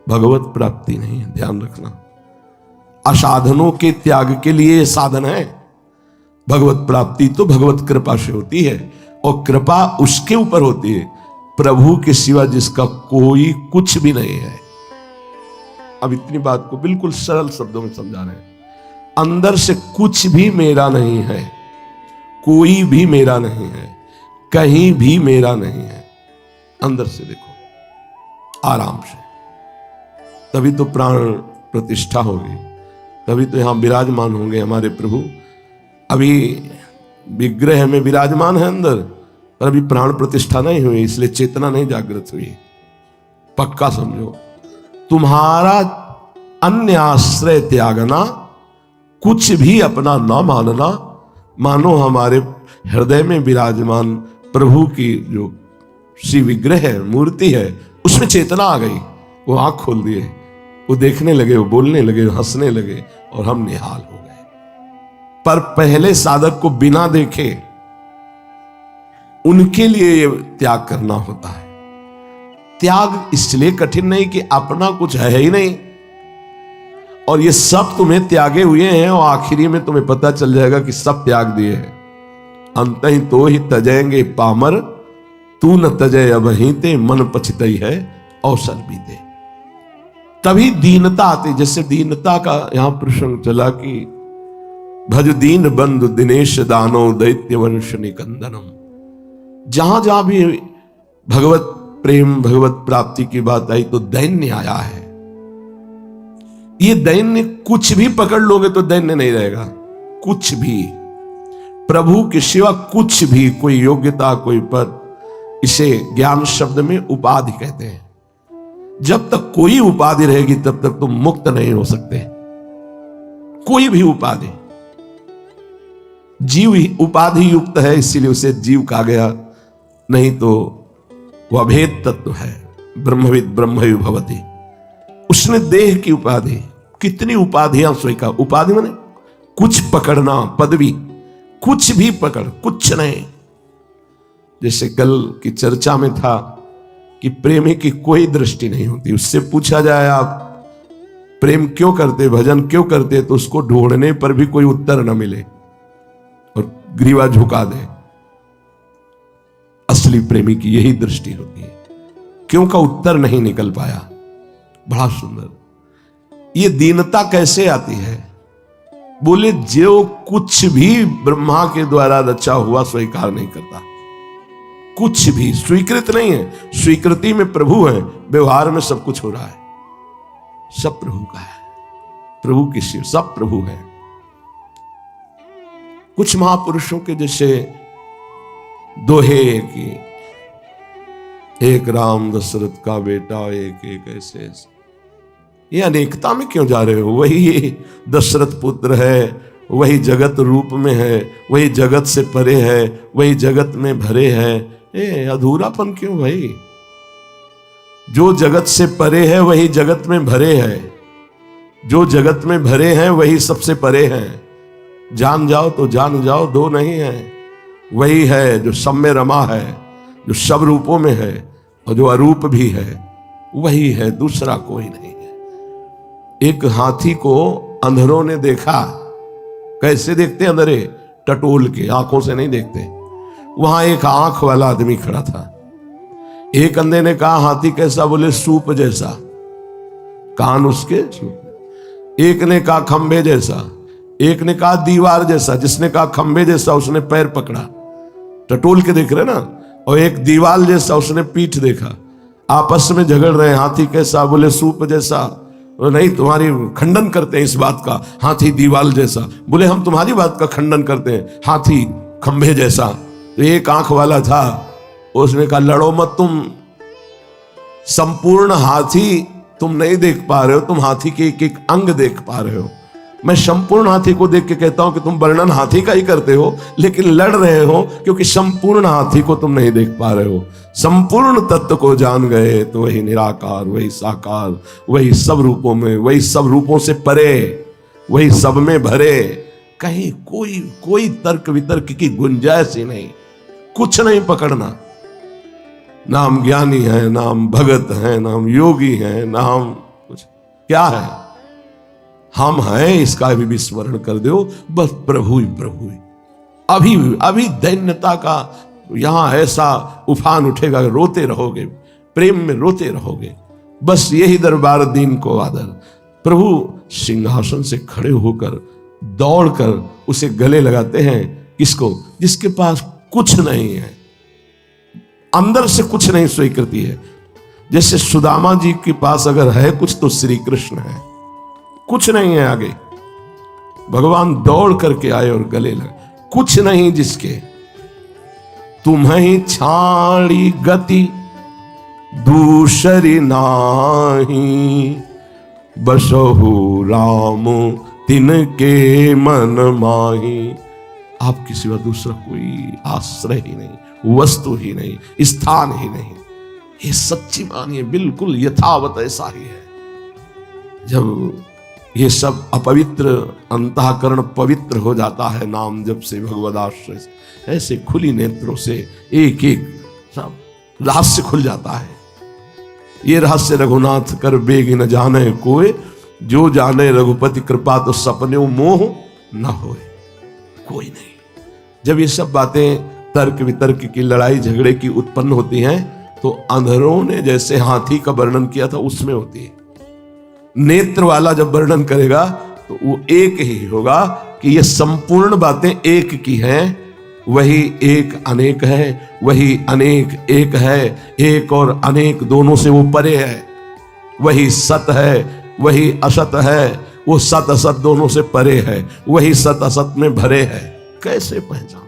भगवत प्राप्ति नहीं है। ध्यान रखना। असाधनों के त्याग के लिए साधन है। भगवत प्राप्ति तो भगवत कृपा से होती है, और कृपा उसके ऊपर होती है प्रभु के सिवा जिसका कोई कुछ भी नहीं है। अब इतनी बात को बिल्कुल सरल शब्दों में समझा रहे हैं। अंदर से कुछ भी मेरा नहीं है, कोई भी मेरा नहीं है, कहीं भी मेरा नहीं है। अंदर से देखो आराम से, तभी तो प्राण प्रतिष्ठा होगी, तभी तो यहां विराजमान होंगे हमारे प्रभु। अभी विग्रह में विराजमान है अंदर, पर अभी प्राण प्रतिष्ठा नहीं हुई, इसलिए चेतना नहीं जागृत हुई। पक्का समझो, तुम्हारा अन्य आश्रय त्यागना, कुछ भी अपना न मानना, मानो हमारे हृदय में विराजमान प्रभु की जो श्री विग्रह है, मूर्ति है, उसमें चेतना आ गई। वो आंख खोल दिए, वो देखने लगे, वो बोलने लगे, वो हंसने लगे, और हम निहाल हो गए। पर पहले साधक को बिना देखे उनके लिए ये त्याग करना होता है। त्याग इसलिए कठिन नहीं कि अपना कुछ है ही नहीं, और ये सब तुम्हें त्यागे हुए हैं, और आखिरी में तुम्हें पता चल जाएगा कि सब त्याग दिए हैं। अंत ही तो ही तजेंगे पामर, तू न तजय अब ही ते, मन पछतई है अवसर बीते। तभी दीनता आती। जैसे दीनता का यहां प्रसंग चला कि भज दीन बंधु दिनेश दानो दैत्य वंश निकंदनम। जहां जहां भी भगवत प्रेम, भगवत प्राप्ति की बात आई तो दैन्य आया है। ये दैन्य कुछ भी पकड़ लोगे तो दैन्य नहीं रहेगा। कुछ भी, प्रभु के सिवा कुछ भी, कोई योग्यता, कोई पद, इसे ज्ञान शब्द में उपाधि कहते हैं। जब तक कोई उपाधि रहेगी तब तक तुम मुक्त नहीं हो सकते। कोई भी उपाधि, जीव ही उपाधि युक्त है, इसीलिए उसे जीव कहा गया, नहीं तो वह अभेद तत्व है। ब्रह्मविद ब्रह्मयु भवति। उसने देह की उपाधि, कितनी उपाधियां स्वीकार। उपाधि माने कुछ पकड़ना, पदवी, कुछ भी पकड़, कुछ नहीं। जैसे कल की चर्चा में था कि प्रेमी की कोई दृष्टि नहीं होती। उससे पूछा जाए आप प्रेम क्यों करते, भजन क्यों करते, तो उसको ढूंढने पर भी कोई उत्तर न मिले और ग्रीवा झुका दे। असली प्रेमी की यही दृष्टि होती है। क्यों का उत्तर नहीं निकल पाया। बड़ा सुंदर। ये दीनता कैसे आती है? बोले जो कुछ भी ब्रह्मा के द्वारा रचा हुआ स्वीकार नहीं करता। कुछ भी स्वीकृत नहीं है। स्वीकृति में प्रभु है, व्यवहार में सब कुछ हो रहा है। सब प्रभु का है, प्रभु की शिव, सब प्रभु है। कुछ महापुरुषों के जैसे दोहे की, एक राम दशरथ का बेटा, एक एक ऐसे ऐसे। ये अनेकता में क्यों जा रहे हो? वही दशरथ पुत्र है, वही जगत रूप में है, वही जगत से परे है, वही जगत में भरे है। अधूरापन क्यों भाई? जो जगत से परे है वही जगत में भरे है, जो जगत में भरे हैं वही सबसे परे हैं। जान जाओ तो जान जाओ, दो नहीं है। वही है जो सब में रमा है, जो सब रूपों में है, और जो अरूप भी है वही है, दूसरा कोई नहीं है। एक हाथी को अंधरों ने देखा। कैसे देखते अंधरे? टटोल के, आंखों से नहीं देखते। वहां एक आंख वाला आदमी खड़ा था। एक अंधे ने कहा हाथी कैसा? बोले सूप जैसा, कान उसके सूप। एक ने कहा खंबे जैसा, एक ने कहा दीवार जैसा। जिसने कहा खंबे जैसा उसने पैर पकड़ा, टटोल के देख रहे ना, और एक दीवार जैसा उसने पीठ देखा। आपस में झगड़ रहे। हाथी कैसा? बोले सूप जैसा। नहीं, तुम्हारी खंडन करते हैं इस बात का, हाथी दीवाल जैसा। बोले हम तुम्हारी बात का खंडन करते हैं, हाथी खंभे जैसा। तो एक आंख वाला था, उसने कहा लड़ो मत, तुम संपूर्ण हाथी तुम नहीं देख पा रहे हो, तुम हाथी के एक एक अंग देख पा रहे हो। मैं संपूर्ण हाथी को देख के कहता हूं कि तुम वर्णन हाथी का ही करते हो, लेकिन लड़ रहे हो क्योंकि संपूर्ण हाथी को तुम नहीं देख पा रहे हो। संपूर्ण तत्व को जान गए तो वही निराकार, वही साकार, वही सब रूपों में, वही सब रूपों से परे, वही सब में भरे। कहीं कोई तर्क वितर्क की गुंजाइश ही नहीं। कुछ नहीं पकड़ना। ना हम ज्ञानी हैं, ना हम भगत हैं, ना हम योगी हैं, ना हम कुछ। क्या है? हम हैं इसका भी विस्मरण कर दो, बस प्रभु ही प्रभु ही। अभी अभी दैन्यता का यहां ऐसा उफान उठेगा, रोते रहोगे, प्रेम में रोते रहोगे। बस यही दरबार दीन को आदर। प्रभु सिंहासन से खड़े होकर दौड़कर उसे गले लगाते हैं। किसको? जिसके पास कुछ नहीं है, अंदर से कुछ नहीं स्वीकृति है। जैसे सुदामा जी के पास अगर है कुछ तो श्री कृष्ण है, कुछ नहीं है आगे, भगवान दौड़ करके आए और गले लगे। कुछ नहीं जिसके, तुम्हें छाड़ी गति दूसरी नाही, बसहु राम तिनके मन माही। आपके सिवा दूसरा कोई आश्रय ही नहीं, वस्तु ही नहीं, स्थान ही नहीं। ये सच्ची मानिए, बिल्कुल यथावत ऐसा ही है। जब ये सब अपवित्र अंतःकरण पवित्र हो जाता है नाम जब से, भगवदाश्रय से, ऐसे खुली नेत्रों से एक एक सब रहस्य खुल जाता है। ये रहस्य रघुनाथ कर बेग न जाने कोई, जो जाने रघुपति कृपा तो सपने मोह न होए कोई नहीं। जब ये सब बातें तर्क वितर्क की लड़ाई झगड़े की उत्पन्न होती हैं तो अंधरों ने जैसे हाथी का वर्णन किया था उसमें होती है। नेत्र वाला जब वर्णन करेगा तो वो एक ही होगा कि ये संपूर्ण बातें एक की हैं, वही एक अनेक है, वही अनेक एक है, एक और अनेक दोनों से वो परे है। वही सत है, वही असत है, वो सत असत दोनों से परे है, वही सत असत में भरे है। कैसे पहचानो?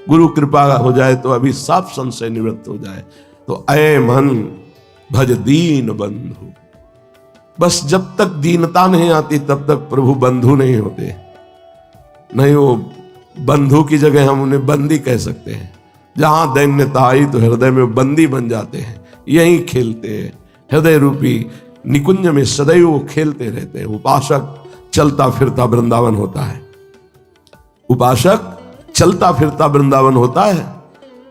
गुरु कृपा हो जाए तो अभी साफ संशय निवृत्त हो जाए। तो ऐ मन भज दीन बंधु। बस जब तक दीनता नहीं आती तब तक प्रभु बंधु नहीं होते। नहीं, वो बंधु की जगह हम उन्हें बंदी कह सकते हैं। जहां दैन्यता आई तो हृदय में बंदी बन जाते हैं, यहीं खेलते हैं। हृदय रूपी निकुंज में सदैव वो खेलते रहते हैं। उपासक चलता फिरता वृंदावन होता है, उपासक चलता फिरता वृंदावन होता है।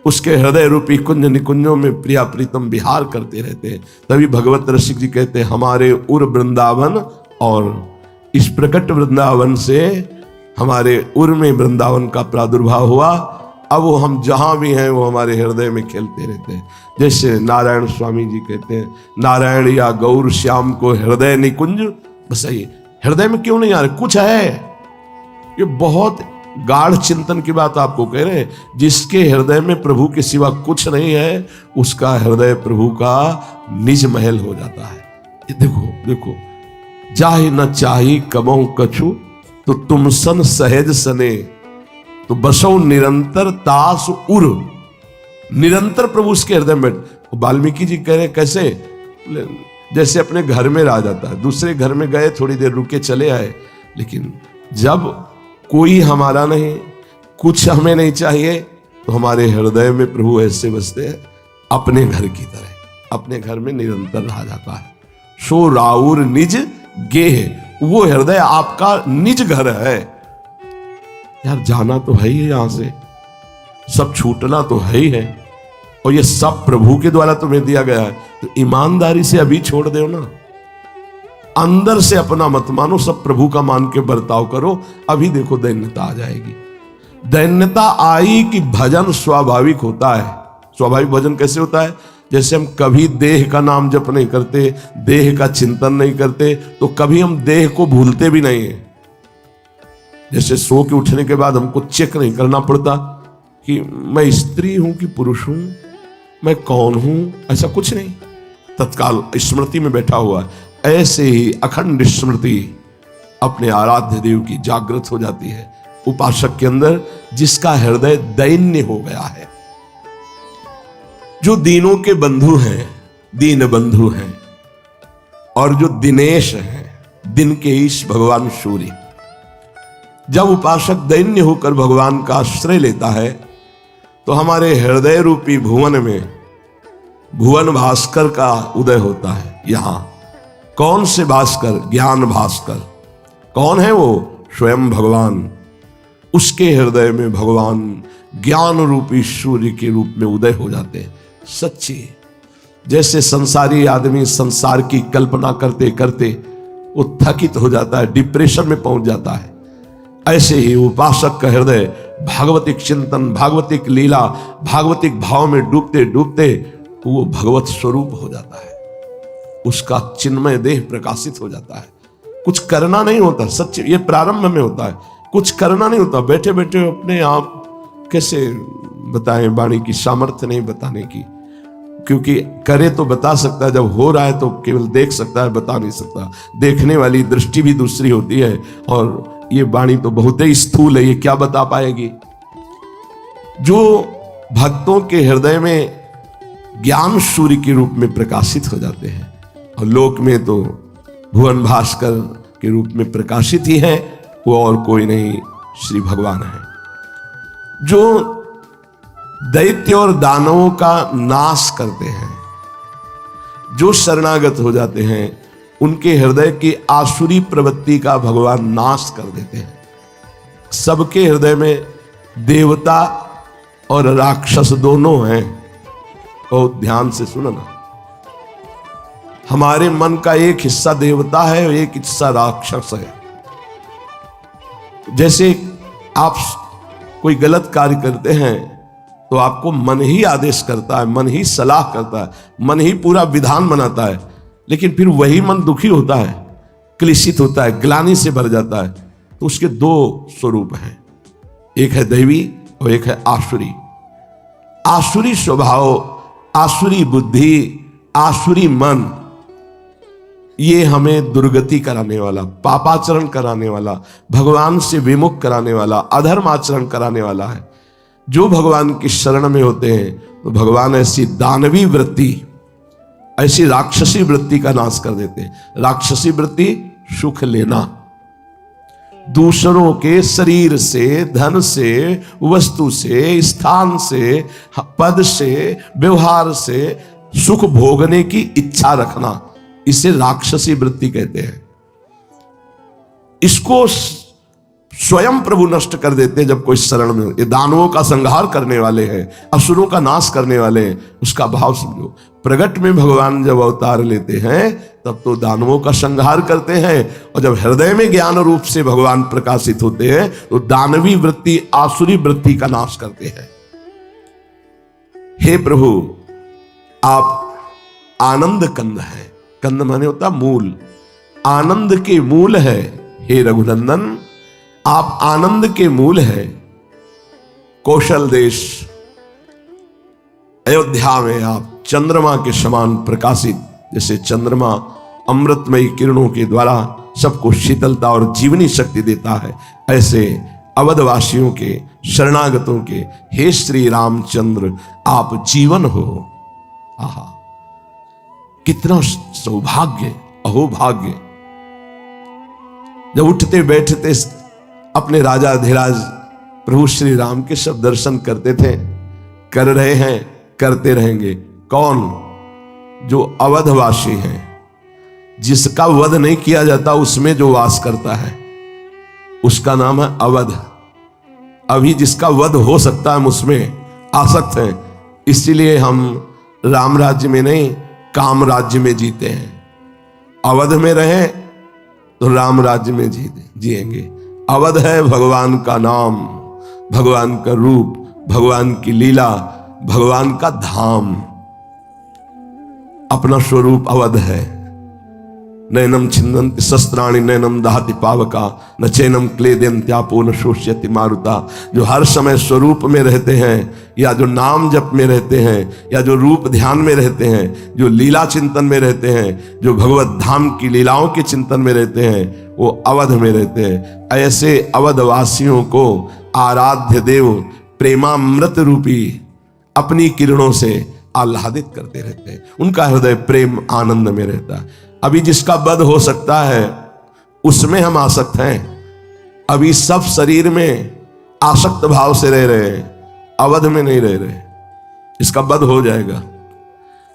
उसके हृदय रूपी कुंज निकुंजों में प्रिया प्रीतम विहार करते रहते हैं। तभी भगवत रसिक जी कहते हैं, हमारे उर वृंदावन, और इस प्रकट वृंदावन से हमारे उर में वृंदावन का प्रादुर्भाव हुआ। अब वो हम जहां भी हैं वो हमारे हृदय में खेलते रहते हैं। जैसे नारायण स्वामी जी कहते हैं, नारायण या गौर श्याम को हृदय निकुंज बसाइए। हृदय में क्यों नहीं आ रहे? कुछ है। ये बहुत गाढ़ चिंतन की बात आपको कह रहे हैं। जिसके हृदय में प्रभु के सिवा कुछ नहीं है, उसका हृदय प्रभु का निज महल हो जाता है। ये देखो देखो, चाहे न चाही कबहु कछु, तो तुम सन सहज सने, तो बसो निरंतर तास उर। निरंतर प्रभु उसके हृदय में। वाल्मीकि जी कह रहे कैसे? जैसे अपने घर में रह जाता है, दूसरे घर में गए, थोड़ी देर रुके चले आए, लेकिन जब कोई हमारा नहीं, कुछ हमें नहीं चाहिए, तो हमारे हृदय में प्रभु ऐसे बसते हैं अपने घर की तरह, अपने घर में निरंतर रह जाता है। सो राउर निज गेह, वो हृदय आपका निज घर है। यार जाना तो है ही, यहां से सब छूटना तो है ही है, और ये सब प्रभु के द्वारा तुम्हें दिया गया है। तो ईमानदारी से अभी छोड़ दो ना, अंदर से अपना मत मानो, सब प्रभु का मान के बर्ताव करो। अभी देखो दैन्यता आ जाएगी। दैन्यता आई कि भजन स्वाभाविक होता है। स्वाभाविक भजन कैसे होता है? जैसे हम कभी देह का नाम जप नहीं करते, देह का चिंतन नहीं करते, तो कभी हम देह को भूलते भी नहीं है। जैसे सो के उठने के बाद हमको चेक नहीं करना पड़ता कि मैं स्त्री हूं कि पुरुष हूं, मैं कौन हूं, ऐसा कुछ नहीं, तत्काल स्मृति में बैठा हुआ है। ऐसे ही अखंड स्मृति अपने आराध्य देव की जागृत हो जाती है उपासक के अंदर, जिसका हृदय दैन्य हो गया है। जो दीनों के बंधु हैं, दीन बंधु हैं, और जो दिनेश हैं, दिन के ईश भगवान सूर्य। जब उपासक दैन्य होकर भगवान का आश्रय लेता है तो हमारे हृदय रूपी भुवन में भुवन भास्कर का उदय होता है। यहां कौन से भास्कर? ज्ञान भास्कर। कौन है वो? स्वयं भगवान। उसके हृदय में भगवान ज्ञान रूपी सूर्य के रूप में उदय हो जाते हैं। सच्ची, जैसे संसारी आदमी संसार की कल्पना करते करते वो थकित हो जाता है, डिप्रेशन में पहुंच जाता है। ऐसे ही उपासक का हृदय भागवतिक चिंतन, भागवतिक लीला, भागवतिक भाव में डूबते डूबते वो भगवत स्वरूप हो जाता है, उसका चिन्मय देह प्रकाशित हो जाता है। कुछ करना नहीं होता, सच ये प्रारंभ में होता है, कुछ करना नहीं होता। बैठे बैठे अपने आप कैसे बताएं, वाणी की सामर्थ्य नहीं बताने की, क्योंकि करे तो बता सकता है, जब हो रहा है तो केवल देख सकता है, बता नहीं सकता। देखने वाली दृष्टि भी दूसरी होती है, और ये वाणी तो बहुत ही स्थूल है, ये क्या बता पाएगी। जो भक्तों के हृदय में ज्ञान सूर्य के रूप में प्रकाशित हो जाते हैं, और लोक में तो भुवन भास्कर के रूप में प्रकाशित ही है, वो और कोई नहीं, श्री भगवान है। जो दैत्य और दानवों का नाश करते हैं, जो शरणागत हो जाते हैं, उनके हृदय की आसुरी प्रवृत्ति का भगवान नाश कर देते हैं। सबके हृदय में देवता और राक्षस दोनों हैं, बहुत ध्यान से सुनना। हमारे मन का एक हिस्सा देवता है और एक हिस्सा राक्षस है। जैसे आप कोई गलत कार्य करते हैं तो आपको मन ही आदेश करता है, मन ही सलाह करता है, मन ही पूरा विधान बनाता है, लेकिन फिर वही मन दुखी होता है, क्लेशित होता है, ग्लानि से भर जाता है। तो उसके दो स्वरूप हैं, एक है दैवी और एक है आसुरी। आसुरी स्वभाव, आसुरी बुद्धि, आसुरी मन, ये हमें दुर्गति कराने वाला, पापाचरण कराने वाला, भगवान से विमुख कराने वाला, अधर्म आचरण कराने वाला है। जो भगवान की शरण में होते हैं तो भगवान ऐसी दानवी वृत्ति, ऐसी राक्षसी वृत्ति का नाश कर देते हैं। राक्षसी वृत्ति सुख लेना, दूसरों के शरीर से, धन से, वस्तु से, स्थान से, पद से, व्यवहार से सुख भोगने की इच्छा रखना, इसे राक्षसी वृत्ति कहते हैं। इसको स्वयं प्रभु नष्ट कर देते हैं जब कोई शरण में। ये दानवों का संहार करने वाले हैं, असुरों का नाश करने वाले हैं, उसका भाव समझो। प्रगट में भगवान जब अवतार लेते हैं तब तो दानवों का संहार करते हैं, और जब हृदय में ज्ञान रूप से भगवान प्रकाशित होते हैं तो दानवी वृत्ति, आसुरी वृत्ति का नाश करते हैं। हे प्रभु, आप आनंद कंद हैं। कंद माने होता मूल, आनंद के मूल है। हे रघुनंदन, आप आनंद के मूल है। कौशल देश अयोध्या में आप चंद्रमा के समान प्रकाशित, जैसे चंद्रमा अमृतमयी किरणों के द्वारा सबको शीतलता और जीवनी शक्ति देता है, ऐसे अवधवासियों के, शरणागतों के हे श्री रामचंद्र आप जीवन हो। आहा, कितना सौभाग्य, अहोभाग्य। जब उठते बैठते अपने राजा अधिराज प्रभु श्री राम के सब दर्शन करते थे, कर रहे हैं, करते रहेंगे। कौन? जो अवधवासी हैं, जिसका वध नहीं किया जाता उसमें जो वास करता है, उसका नाम है अवध। अभी जिसका वध हो सकता है हम उसमें आसक्त हैं, इसीलिए हम राम राज्य में नहीं काम राज्य में जीते हैं। अवध में रहे तो राम राज्य में जिएंगे। अवध है भगवान का नाम, भगवान का रूप, भगवान की लीला, भगवान का धाम। अपना स्वरूप अवध है। नैनम छिन्दन्ति शस्त्राणि नैनम दहति पावका न चैनम क्लेदन्त्यापो न शोष्यति मारुता। जो हर समय स्वरूप में रहते हैं, या जो नाम जप में रहते हैं, या जो रूप ध्यान में रहते हैं, जो लीला चिंतन में रहते हैं, जो भगवत धाम की लीलाओं के चिंतन में रहते हैं, वो अवध में रहते हैं। ऐसे अवधवासियों को आराध्य देव प्रेमामृत रूपी अपनी किरणों से आह्लादित करते रहते हैं। उनका हृदय प्रेम आनंद में रहता है। अभी जिसका वध हो सकता है उसमें हम आसक्त हैं। अभी सब शरीर में आसक्त भाव से रह रहे हैं, अवध में नहीं रह रहे। इसका वध हो जाएगा।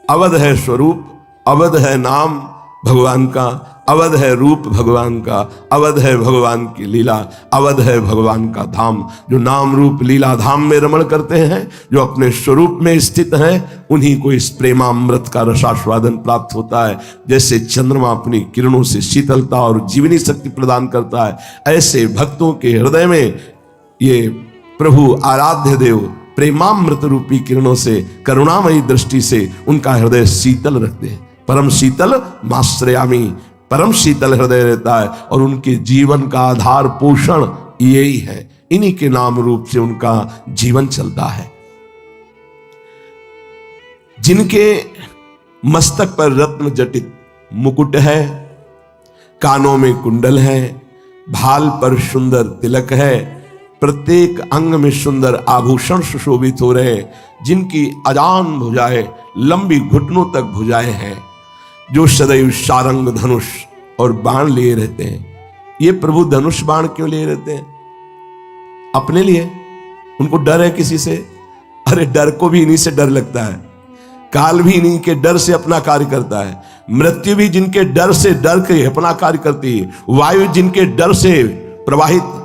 अवध है स्वरूप, अवध है नाम, भगवान का अवध है रूप, भगवान का अवध है भगवान की लीला, अवध है भगवान का धाम। जो नाम रूप लीला धाम में रमण करते हैं, जो अपने स्वरूप में स्थित हैं, उन्हीं को इस प्रेमामृत का रसास्वादन प्राप्त होता है। जैसे चंद्रमा अपनी किरणों से शीतलता और जीवनी शक्ति प्रदान करता है, ऐसे भक्तों के हृदय में ये प्रभु आराध्य देव प्रेमामृत रूपी किरणों से, करुणामयी दृष्टि से उनका हृदय शीतल रखते हैं। परम शीतल माश्रयामी, परम शीतल हृदय रहता है, और उनके जीवन का आधार पोषण यही है। इन्हीं के नाम रूप से उनका जीवन चलता है। जिनके मस्तक पर रत्न जटित मुकुट है, कानों में कुंडल है, भाल पर सुंदर तिलक है, प्रत्येक अंग में सुंदर आभूषण सुशोभित हो रहे, जिनकी अजान भुजाएं लंबी घुटनों तक भुजाएं हैं, जो सदैव सारंग धनुष और बाण लिए रहते हैं। ये प्रभु धनुष बाण क्यों लिए रहते हैं? अपने लिए। उनको डर है किसी से? अरे डर को भी इन्हीं से डर लगता है। काल भी इन्हीं के डर से अपना कार्य करता है। मृत्यु भी जिनके डर से डर के अपना कार्य करती है। वायु जिनके डर से प्रवाहित,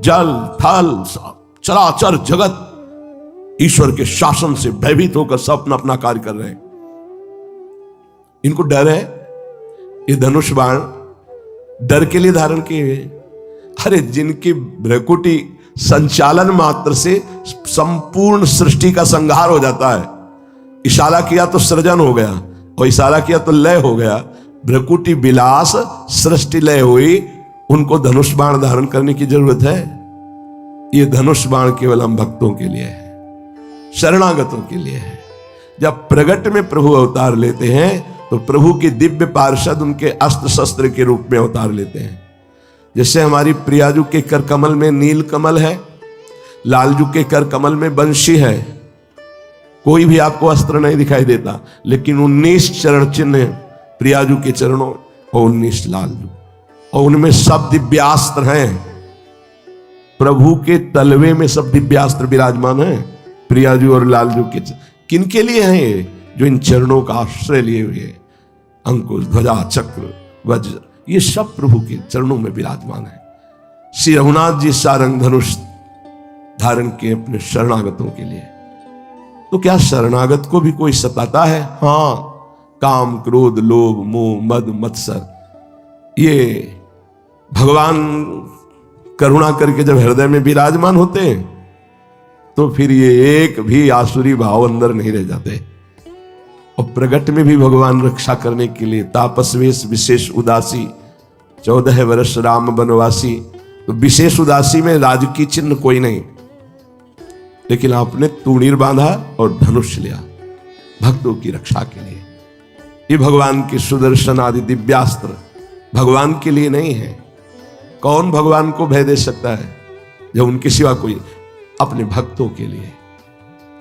जल थल चराचर जगत ईश्वर के शासन से भयभीत होकर सब अपना अपना कार्य कर रहे हैं। इनको डर है। ये धनुष बाण डर के लिए धारण किए हुए। अरे जिनकी भ्रकुटी संचालन मात्र से संपूर्ण सृष्टि का संहार हो जाता है। इशारा किया तो सृजन हो गया, और इशारा किया तो लय हो गया। भ्रकुटी विलास सृष्टि लय हुई, उनको धनुष बाण धारण करने की जरूरत है? ये धनुष बाण केवल हम भक्तों के लिए है, शरणागतों के लिए है। जब प्रगट में प्रभु अवतार लेते हैं तो प्रभु के दिव्य पार्षद उनके अस्त्र शस्त्र के रूप में अवतार लेते हैं। जैसे हमारी प्रियाजू के कर कमल में नील कमल है, लालजू के कर कमल में बंशी है। कोई भी आपको अस्त्र नहीं दिखाई देता, लेकिन 19 चरण चिन्ह प्रियाजू के चरणों और 19 लालजू, और उनमें सब दिव्यास्त्र हैं। प्रभु के तलवे में सब दिव्यास्त्र विराजमान हैं। प्रियाजू और लालजू के किनके लिए हैं ये? जो इन चरणों का आश्रय लिए हुए, अंकुश ध्वजा चक्र वज्र, ये सब प्रभु के चरणों में विराजमान है। श्री रघुनाथ जी सारंग धनुष धारण किए अपने शरणागतों के लिए। तो क्या शरणागत को भी कोई सताता है? हाँ, काम क्रोध लोभ मोह मद मत्सर, ये भगवान करुणा करके जब हृदय में विराजमान होते हैं तो फिर ये एक भी आसुरी भाव अंदर नहीं रह जाते। और प्रगट में भी भगवान रक्षा करने के लिए तापसवेश विशेष उदासी, 14 वर्ष राम वनवासी। तो विशेष उदासी में राजकीय चिन्ह कोई नहीं, लेकिन आपने तूणीर बांधा और धनुष लिया भक्तों की रक्षा के लिए। ये भगवान के सुदर्शन आदि दिव्यास्त्र भगवान के लिए नहीं है। कौन भगवान को भय दे सकता है जब उनके सिवा कोई? अपने भक्तों के लिए।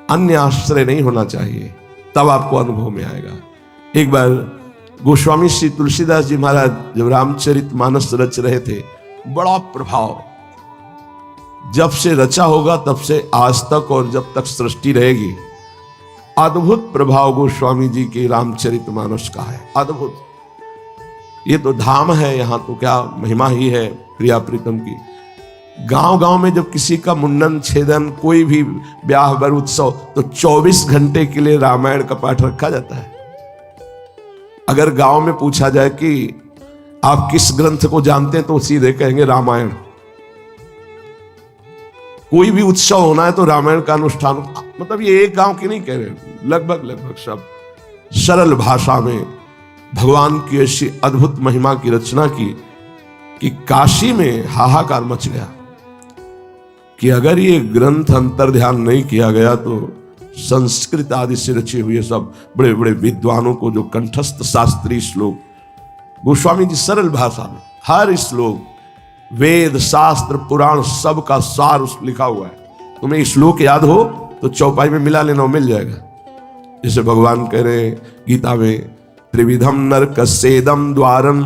अन्य आश्रय नहीं होना चाहिए, तब आपको अनुभव में आएगा। एक बार गोस्वामी श्री तुलसीदास जी महाराज जब रामचरितमानस रच रहे थे, बड़ा प्रभाव जब से रचा होगा तब से आज तक और जब तक सृष्टि रहेगी, अद्भुत प्रभाव गोस्वामी जी के रामचरितमानस का है। अद्भुत। ये तो धाम है, यहां तो क्या महिमा ही है प्रिया प्रीतम की। गांव गांव में जब किसी का मुंडन छेदन, कोई भी ब्याह बर उत्सव, तो 24 घंटे के लिए रामायण का पाठ रखा जाता है। अगर गांव में पूछा जाए कि आप किस ग्रंथ को जानते हैं तो सीधे कहेंगे रामायण। कोई भी उत्सव होना है तो रामायण का अनुष्ठान, मतलब ये एक गांव की नहीं कह रहे, लगभग सब सरल भाषा में भगवान की ऐसी अद्भुत महिमा की रचना की कि काशी में हाहाकार मच गया कि अगर ये ग्रंथ अंतर ध्यान नहीं किया गया तो संस्कृत आदि से रचे हुए सब बड़े बड़े विद्वानों को, जो कंठस्थ शास्त्रीय श्लोक, गोस्वामी जी सरल भाषा में हर श्लोक वेद शास्त्र पुराण सब का सार उस लिखा हुआ है। तुम्हें श्लोक याद हो तो चौपाई में मिला लेना, मिल जाएगा। जैसे भगवान कह रहे गीता में, त्रिविधम नरकस्येदं द्वारं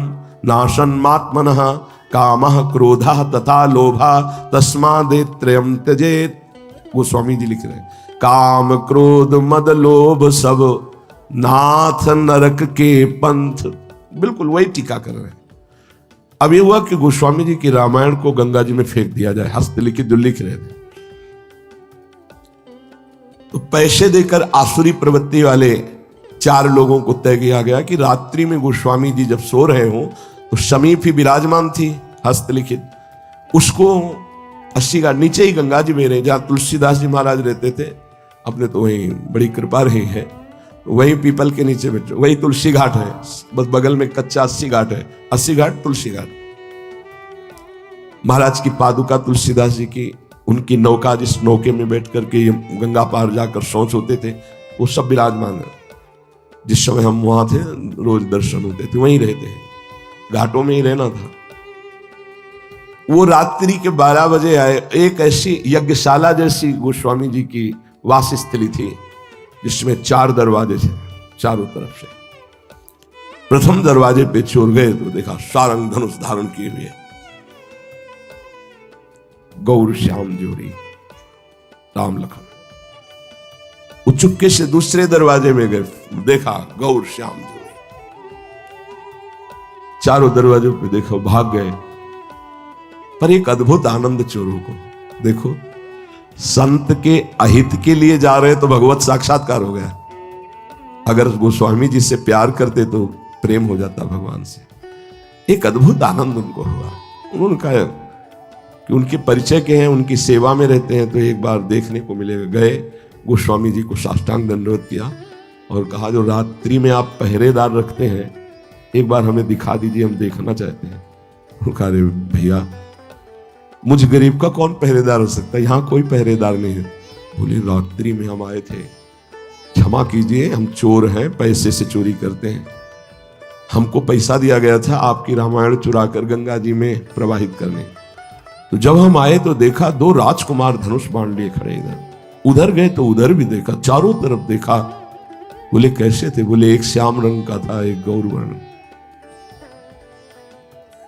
नाशन्मात्मनः कामः क्रोधः तथा लोभः तस्मादेत्रयं त्यजेत्। गोस्वामी जी लिख रहे हैं, काम क्रोध मद लोभ सब नाथ नरक के पंथ बिल्कुल वही टीका कर रहे हैं। अब ये हुआ कि गोस्वामी जी की रामायण को गंगा जी में फेंक दिया जाए, हस्तलिखित जो लिख रहे थे। तो पैसे देकर आसुरी प्रवृत्ति वाले 4 लोगों को तय किया गया कि रात्रि में गोस्वामी जी जब सो रहे हो तो समीप ही विराजमान थी हस्तलिखित, उसको 80 घाट नीचे ही गंगा जी बह रहे जहां तुलसीदास जी महाराज रहते थे, अपने तो वही बड़ी कृपा रही है, वही पीपल के नीचे बैठे, वही तुलसी घाट है, बस बगल में कच्चा 80 घाट है, 80 घाट तुलसी घाट। महाराज की पादुका तुलसीदास जी की, उनकी नौका जिस नौके में बैठ करके ये गंगा पार जाकर शौच होते थे, वो सब विराजमान है। जिस समय हम वहां थे रोज दर्शन होते थे, वहीं रहते हैं, घाटों में ही रहना था। वो रात्रि के 12 बजे आए। एक ऐसी यज्ञशाला जैसी गोस्वामी जी की वास स्थली थी जिसमें 4 दरवाजे थे चारों तरफ से। प्रथम दरवाजे पे चोर गए तो देखा सारंग धनुष धारण किए हुए गौर श्याम जोड़ी राम लखन। वो चुपके से दूसरे दरवाजे में गए, देखा गौर श्याम जोड़ी। चारों दरवाजों पे देखो, भाग गए। पर एक अद्भुत आनंद चोरों को, देखो संत के अहित के लिए जा रहे तो भगवत साक्षात्कार हो गया। अगर गोस्वामी जी से प्यार करते तो प्रेम हो जाता भगवान से। एक अद्भुत आनंद उनको हुआ। उन्होंने कहा कि उनके परिचय के हैं, उनकी सेवा में रहते हैं, तो एक बार देखने को मिलेगा। गए, गोस्वामी जी को साष्टांग दंडवत किया और कहा जो रात्रि में आप पहरेदार रखते हैं एक बार हमें दिखा दीजिए, हम देखना चाहते हैं। कहा रे भैया, मुझ गरीब का कौन पहरेदार हो सकता है, यहां कोई पहरेदार नहीं है। बोले रात्रि में हम आए थे, क्षमा कीजिए, हम चोर हैं, पैसे से चोरी करते हैं, हमको पैसा दिया गया था आपकी रामायण चुराकर गंगा जी में प्रवाहित करने। तो जब हम आए तो देखा 2 राजकुमार धनुष बाण लिए खड़े इधर, उधर गए तो उधर भी देखा, चारों तरफ देखा। बोले कैसे थे? बोले एक श्याम रंग का था, एक गौर वर्ण।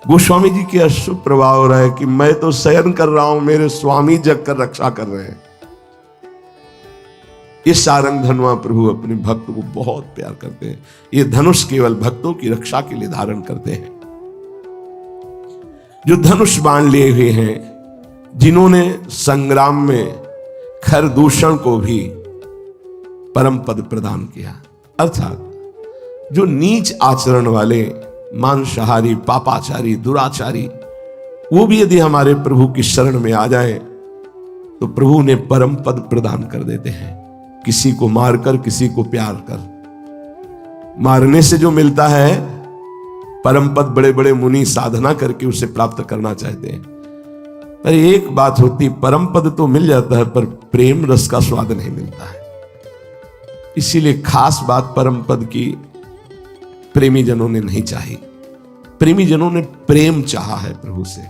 गोस्वामी जी की अश्रु प्रवाह हो रहा है कि मैं तो शयन कर रहा हूं, मेरे स्वामी जग कर रक्षा कर रहे हैं। ये सारंग धनवा प्रभु अपने भक्त को बहुत प्यार करते हैं। ये धनुष केवल भक्तों की रक्षा के लिए धारण करते हैं। जो धनुष बाण लिए हुए हैं, जिन्होंने संग्राम में खरदूषण को भी परम पद प्रदान किया, अर्थात जो नीच आचरण वाले मांसाहारी, पापाचारी, दुराचारी, वो भी यदि हमारे प्रभु की शरण में आ जाए तो प्रभु ने परम पद प्रदान कर देते हैं। किसी को मारकर, किसी को प्यार कर। मारने से जो मिलता है परम पद, बड़े बड़े मुनि साधना करके उसे प्राप्त करना चाहते हैं। पर एक बात होती, परम पद तो मिल जाता है पर प्रेम रस का स्वाद नहीं मिलता है। इसीलिए खास बात परम पद की प्रेमी जनों ने नहीं चाही। प्रेमी जनों ने प्रेम चाहा है प्रभु से।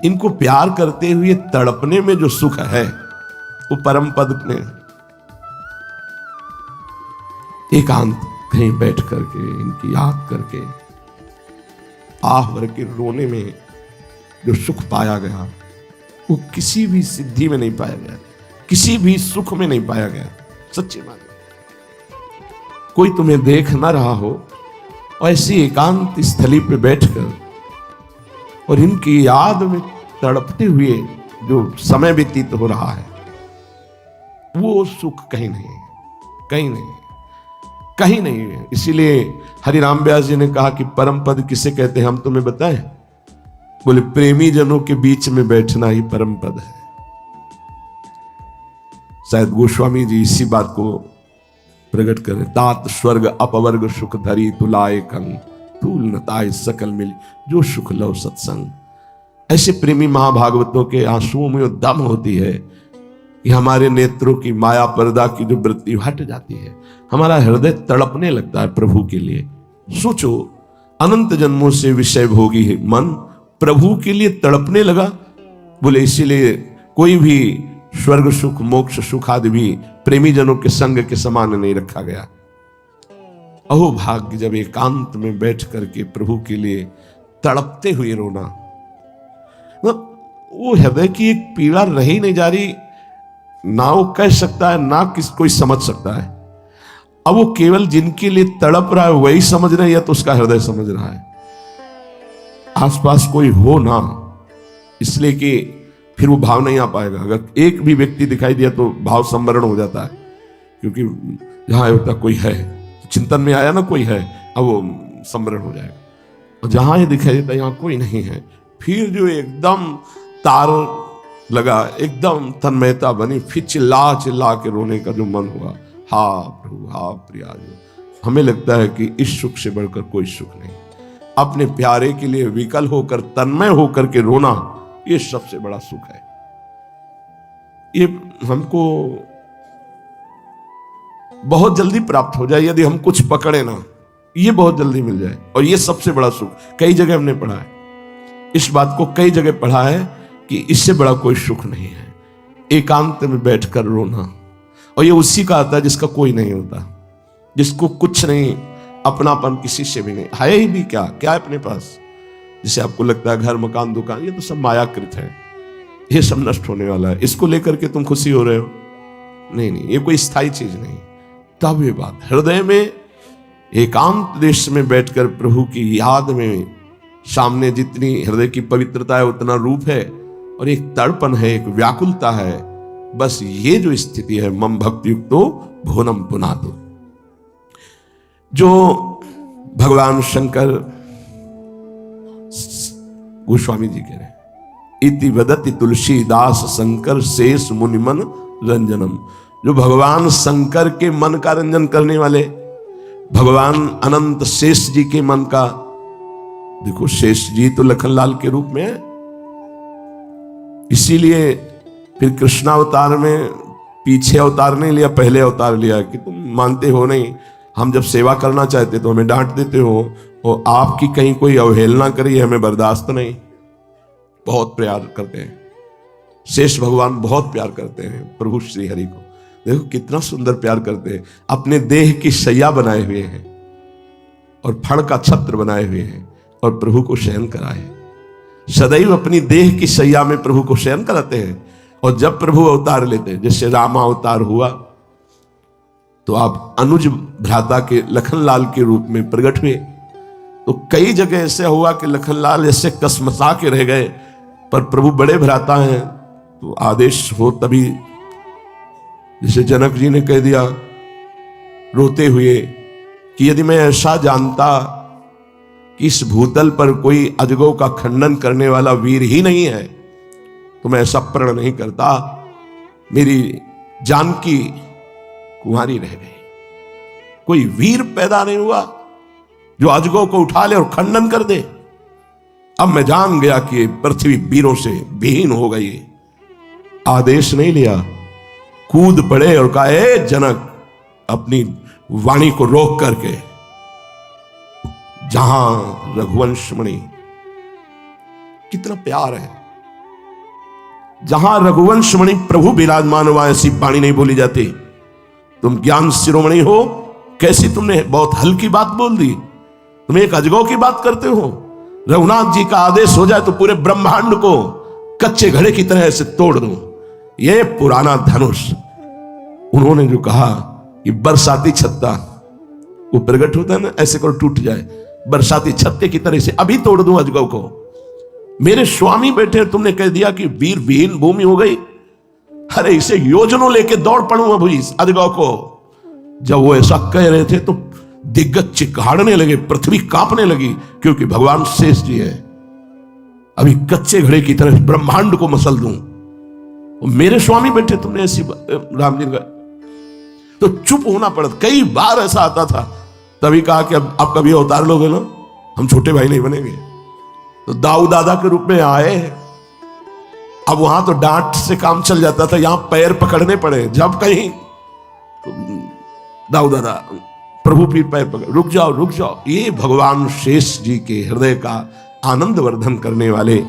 इनको प्यार करते हुए तड़पने में जो सुख है वो परम पद में एकांत कहीं बैठ करके इनकी याद करके आह भर के रोने में जो सुख पाया गया वो किसी भी सिद्धि में नहीं पाया गया, किसी भी सुख में नहीं पाया गया। सच्ची बात, कोई तुम्हें देख ना रहा हो और ऐसी एकांत स्थली पे बैठकर और इनकी याद में तड़पते हुए जो समय व्यतीत हो रहा है, वो सुख कहीं नहीं है, कहीं नहीं है, कहीं नहीं है। इसीलिए हरिराम व्यास जी ने कहा कि परम पद किसे कहते हैं, हम तुम्हें बताएं? बोले प्रेमी जनों के बीच में बैठना ही परम पद है। शायद गोस्वामी जी इसी बात को प्रकट करें। तात स्वर्ग अपवर्ग सुख धरी तुलाए कंग, तूल नताए सकल मिल जो सुख लव सत्संग। ऐसे प्रेमी महाभागवतों के आंसुओं में दम होती है कि हमारे नेत्रों की माया पर्दा की जो वृत्ति हट जाती है, हमारा हृदय तड़पने लगता है प्रभु के लिए। सोचो, अनंत जन्मों से विषय भोगी है मन, प्रभु के लिए तड़पने लगा। बोले इसीलिए कोई भी स्वर्ग सुख, मोक्ष सुख आदि भी प्रेमी जनों के संग के समान नहीं रखा गया। अहो भाग्य जब एकांत में बैठ करके प्रभु के लिए तड़पते हुए रोना, वो हृदय की एक पीड़ा रही नहीं जा रही, ना वो कह सकता है ना कोई समझ सकता है। अब वो केवल जिनके लिए तड़प रहा है वही समझ रहा है या तो उसका हृदय समझ रहा है, आसपास कोई हो ना, इसलिए कि फिर वो भाव नहीं आ पाएगा। अगर एक भी व्यक्ति दिखाई दिया तो भाव संवरण हो जाता है, क्योंकि जहां होता कोई है, चिंतन में आया ना कोई है, अब वो संवरण हो जाएगा। और जहां ये दिखाई देता यहां कोई नहीं है, फिर जो एकदम तार लगा, एकदम तन्मयता बनी, फिर चिल्ला चिल्ला के रोने का जो मन हुआ, हा प्रभु हा प्रिया। हमें लगता है कि इस सुख से बढ़कर कोई सुख नहीं। अपने प्यारे के लिए विकल होकर, तन्मय होकर के रोना, ये सबसे बड़ा सुख है। ये हमको बहुत जल्दी प्राप्त हो जाए यदि हम कुछ पकड़े ना, ये बहुत जल्दी मिल जाए, और ये सबसे बड़ा सुख। कई जगह हमने पढ़ा है इस बात को, कई जगह पढ़ा है कि इससे बड़ा कोई सुख नहीं है, एकांत में बैठकर रोना। और ये उसी का आता है जिसका कोई नहीं होता, जिसको कुछ नहीं, अपनापन किसी से भी नहीं है, ही भी क्या क्या है अपने पास। जिसे आपको लगता है घर मकान दुकान ये तो सब मायाकृत है, ये सब नष्ट होने वाला है, इसको लेकर के तुम खुशी हो रहे हो, नहीं नहीं, ये कोई स्थायी चीज नहीं। तब ये बात हृदय में एकांत देश में बैठकर प्रभु की याद में, सामने जितनी हृदय की पवित्रता है उतना रूप है, और एक तड़पन है, एक व्याकुलता है। बस ये जो स्थिति है, मम भक्ति युक्तो भुवनम पुनातु, जो भगवान शंकर गोस्वामी जी कह रहे हैं, इति वदति तुलसीदास शंकर शेष मुनिमन रंजनम। जो भगवान शंकर के मन का रंजन करने वाले, भगवान अनंत शेष जी के मन का, देखो शेष जी तो लखनलाल के रूप में है, इसीलिए फिर कृष्णावतार में पीछे अवतार नहीं लिया, पहले अवतार लिया कि तुम मानते हो नहीं, हम जब सेवा करना चाहते तो हमें डांट देते हो, और आपकी कहीं कोई अवहेलना करी हमें बर्दाश्त नहीं। बहुत प्यार करते हैं शेष भगवान, बहुत प्यार करते हैं प्रभु श्री हरि को। देखो कितना सुंदर प्यार करते हैं, अपने देह की शैया बनाए हुए हैं और फण का छत्र बनाए हुए हैं, और प्रभु को शयन कराए, सदैव अपनी देह की शैया में प्रभु को शयन कराते हैं। और जब प्रभु अवतार लेते हैं, जैसे रामा अवतार हुआ तो आप अनुज भ्राता के लखनलाल के रूप में प्रकट हुए, तो कई जगह ऐसे हुआ कि लखनलाल ऐसे कसमसा के रह गए, पर प्रभु बड़े भ्राता हैं तो आदेश हो तभी, जैसे जनक जी ने कह दिया रोते हुए कि यदि मैं ऐसा जानता कि इस भूतल पर कोई अजगों का खंडन करने वाला वीर ही नहीं है तो मैं ऐसा प्रण नहीं करता। मेरी जानकी कुंवारी रह गई, कोई वीर पैदा नहीं हुआ जो अजगों को उठा ले और खंडन कर दे। अब मैं जान गया कि पृथ्वी वीरों से विहीन हो गई। आदेश नहीं लिया, कूद पड़े और कहा, ए जनक, अपनी वाणी को रोक करके, जहां रघुवंशमणि, कितना प्यार है, जहां रघुवंशमणि प्रभु विराजमान हुआ, ऐसी वाणी नहीं बोली जाती। तुम ज्ञान शिरोमणि हो, कैसी तुमने बहुत हल्की बात बोल दी, तुम एक अजगौ की बात करते हो। रघुनाथ जी का आदेश हो जाए तो पूरे ब्रह्मांड को कच्चे घड़े की तरह से तोड़ दूं। ये पुराना धनुष, उन्होंने जो कहा कि बरसाती छत्ता, वो प्रकट होता है ना, ऐसे कर टूट जाए, बरसाती छत्ते की तरह से अभी तोड़ दूं अजगौ को। मेरे स्वामी बैठे, तुमने कह दिया कि वीर विहीन भूमि हो गई, अरे इसे योजनों लेके दौड़ पड़ूं अभी इस अजगौ को। जब वो ऐसा कह रहे थे तो दिग्गज चिकाड़ने लगे, पृथ्वी कांपने लगी, क्योंकि भगवान शेष जी है। अभी कच्चे घड़े की तरह ब्रह्मांड को मसल दूं, मेरे स्वामी बैठे, तुमने ऐसी राम जी का, तो चुप होना पड़ा। कई बार ऐसा आता था, तभी कहा कि अब आप कभी अवतार लोगे ना, हम छोटे भाई नहीं बनेंगे। तो दाऊ दादा के रूप में आए। अब वहां तो डांट से काम चल जाता था, यहां पैर पकड़ने पड़े। जब कहीं तो दाऊ दादा, प्रभु फिर पैर पकड़, रुक जाओ रुक जाओ। ये भगवान शेष जी के हृदय का आनंद वर्धन करने वाले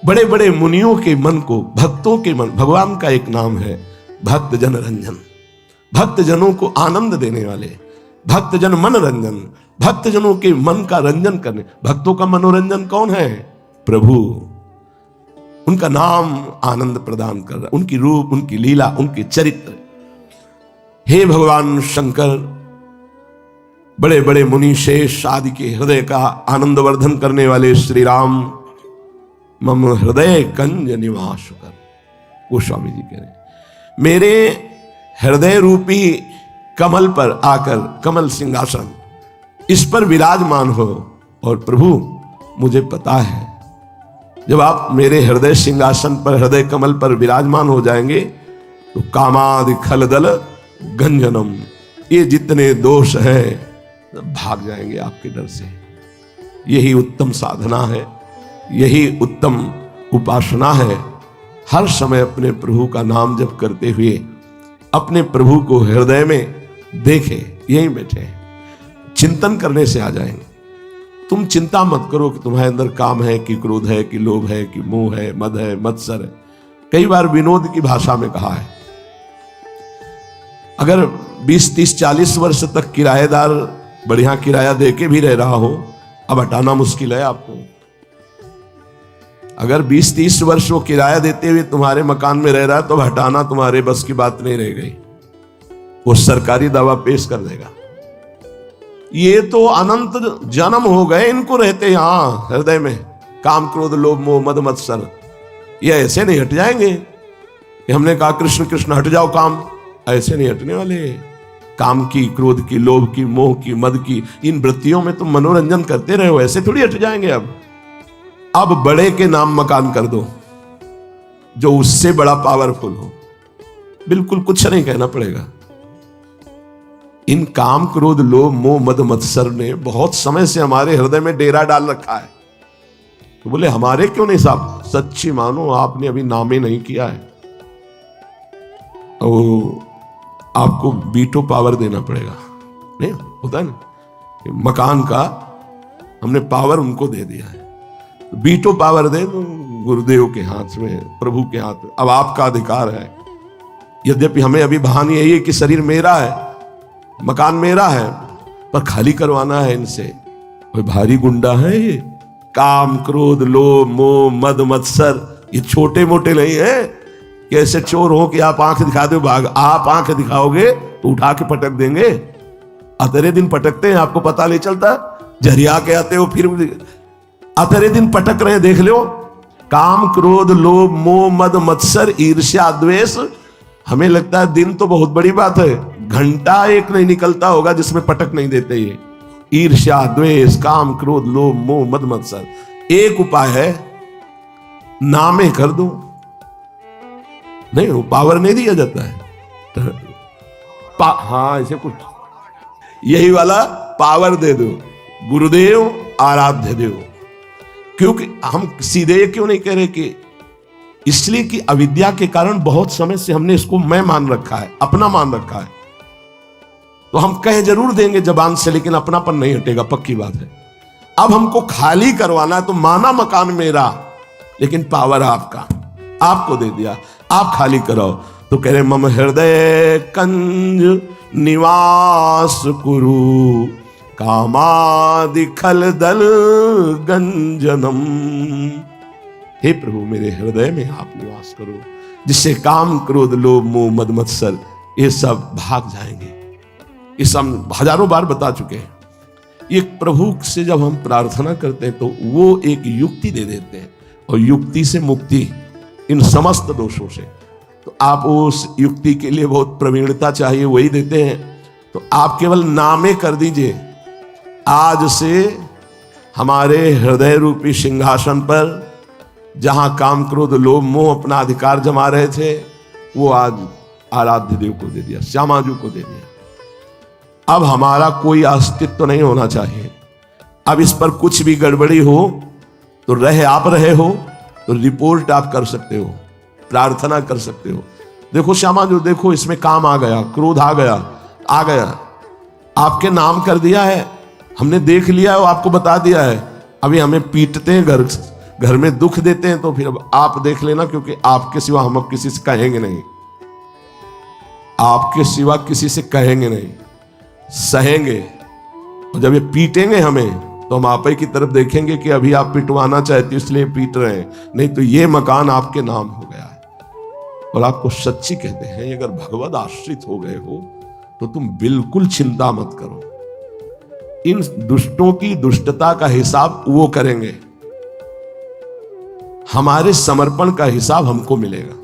बड़े बड़े मुनियों के मन को, भक्तों के मन, भगवान का एक नाम है भक्त जन रंजन, भक्त जनों को आनंद देने वाले, भक्त जन मन रंजन, भक्त जनों के मन का रंजन करने। भक्तों का मनोरंजन कौन है? प्रभु। उनका नाम आनंद प्रदान कर रहा, उनकी रूप, उनकी लीला, उनके चरित्र। हे भगवान शंकर, बड़े बड़े मुनि शेष आदि के हृदय का आनंदवर्धन करने वाले श्री राम, मम हृदय कंज निवास कर। वो स्वामी जी कह रहे हैं, मेरे हृदय रूपी कमल पर आकर, कमल सिंहासन, इस पर विराजमान हो। और प्रभु मुझे पता है, जब आप मेरे हृदय सिंहासन पर, हृदय कमल पर विराजमान हो जाएंगे तो कामादि खलदल गंजनम, ये जितने दोष हैं भाग जाएंगे आपके डर से। यही उत्तम साधना है, यही उत्तम उपासना है। हर समय अपने प्रभु का नाम जप करते हुए अपने प्रभु को हृदय में देखे, यहीं बैठे चिंतन करने से आ जाएंगे। तुम चिंता मत करो कि तुम्हारे अंदर काम है कि क्रोध है कि लोभ है कि मोह है, मद है, मत्सर है। कई बार विनोद की भाषा में कहा है, अगर 20, 30, 40 वर्ष तक किराएदार बढ़िया किराया देके भी रह रहा हो, अब हटाना मुश्किल है आपको। अगर 20, 30 वर्ष वो किराया देते हुए तुम्हारे मकान में रह रहा है तो हटाना तुम्हारे बस की बात नहीं रह गई, वो सरकारी दावा पेश कर देगा। ये तो अनंत जन्म हो गए इनको रहते यहां हृदय में, काम क्रोध लोभ मोह मद मत्सर, ये ऐसे नहीं हट जाएंगे कि हमने कहा कृष्ण कृष्ण हट जाओ काम, ऐसे नहीं हटने वाले। काम की, क्रोध की, लोभ की, मोह की, मद की, इन वृत्तियों में तुम मनोरंजन करते रहे हो, ऐसे थोड़ी हट जाएंगे। अब बड़े के नाम मकान कर दो जो उससे बड़ा पावरफुल हो, बिल्कुल कुछ नहीं कहना पड़ेगा। इन काम क्रोध लोभ मोह मद मत्सर ने बहुत समय से हमारे हृदय में डेरा डाल रखा है। तो बोले हमारे क्यों नहीं साहब? सच्ची मानो आपने अभी नाम ही नहीं किया है, तो आपको वीटो पावर देना पड़ेगा। नहीं होता है ना, मकान का हमने पावर उनको दे दिया है, वीटो पावर दे तो गुरुदेव के हाथ में, प्रभु के हाथ में। अब आपका अधिकार है, यद्यपि हमें अभी भान यही है कि शरीर मेरा है, मकान मेरा है, पर खाली करवाना है इनसे। कोई भारी गुंडा है ये, काम क्रोध लोभ मोह मद मत्सर, ये छोटे मोटे नहीं है कि ऐसे चोर हो कि आप आंख दिखा दो भाग। आप आंख दिखाओगे तो उठा के पटक देंगे। अतरे दिन पटकते हैं, आपको पता नहीं चलता, झरिया के आते हो फिर अतरे दिन पटक रहे, देख लो। काम क्रोध लोभ मोह मद मत्सर ईर्ष्या द्वेष, हमें लगता है दिन तो बहुत बड़ी बात है, घंटा एक नहीं निकलता होगा जिसमें पटक नहीं देते ये। ईर्ष्या द्वेष काम क्रोध लोभ मोह मद मत्सर, एक उपाय है, नामे कर दो। नहीं, वो पावर नहीं दिया जाता है, हाँ ऐसे कुछ यही वाला पावर दे दो, गुरुदेव आराध्य देव। क्योंकि हम सीधे ये क्यों नहीं कह रहे कि, इसलिए कि अविद्या के कारण बहुत समय से हमने इसको मैं मान रखा है, अपना मान रखा है। तो हम कह जरूर देंगे जबान से, लेकिन अपनापन नहीं हटेगा, पक्की बात है। अब हमको खाली करवाना है, तो माना मकान मेरा, लेकिन पावर आपका, आपको दे दिया, आप खाली कराओ। तो कह रहे मम हृदय कंज निवास कुरु कामादि खलदल गंजनम। हे प्रभु मेरे हृदय में आप निवास करो, जिससे काम क्रोध लोभ मोह मद मत्सर ये सब भाग जाएंगे। ये सब हजारों बार बता चुके हैं। एक प्रभु से जब हम प्रार्थना करते हैं तो वो एक युक्ति दे देते हैं, और युक्ति से मुक्ति इन समस्त दोषों से। तो आप उस युक्ति के लिए बहुत प्रवीणता चाहिए, वही देते हैं। तो आप केवल नामे कर दीजिए, आज से हमारे हृदय रूपी सिंहासन पर जहां काम क्रोध लोभ मोह अपना अधिकार जमा रहे थे, वो आज आराध्य देव को दे दिया, श्यामाजू को दे दिया। अब हमारा कोई अस्तित्व नहीं होना चाहिए। अब इस पर कुछ भी गड़बड़ी हो तो आप रहे हो तो रिपोर्ट आप कर सकते हो, प्रार्थना कर सकते हो। देखो श्यामाजू, देखो इसमें काम आ गया, क्रोध आ गया, आपके नाम कर दिया है, हमने देख लिया है, वो आपको बता दिया है। अभी हमें पीटते हैं, घर में दुख देते हैं, तो फिर अब आप देख लेना, क्योंकि आपके सिवा हम अब किसी से कहेंगे नहीं, आपके सिवा किसी से कहेंगे नहीं, सहेंगे। और जब ये पीटेंगे हमें तो हम आप ही की तरफ देखेंगे कि अभी आप पिटवाना चाहते हो इसलिए पीट रहे हैं, नहीं तो ये मकान आपके नाम हो गया है। और आपको सच्ची कहते हैं, अगर भगवद आश्रित हो गए हो तो तुम बिल्कुल चिंता मत करो, इन दुष्टों की दुष्टता का हिसाब वो करेंगे, हमारे समर्पण का हिसाब हमको मिलेगा।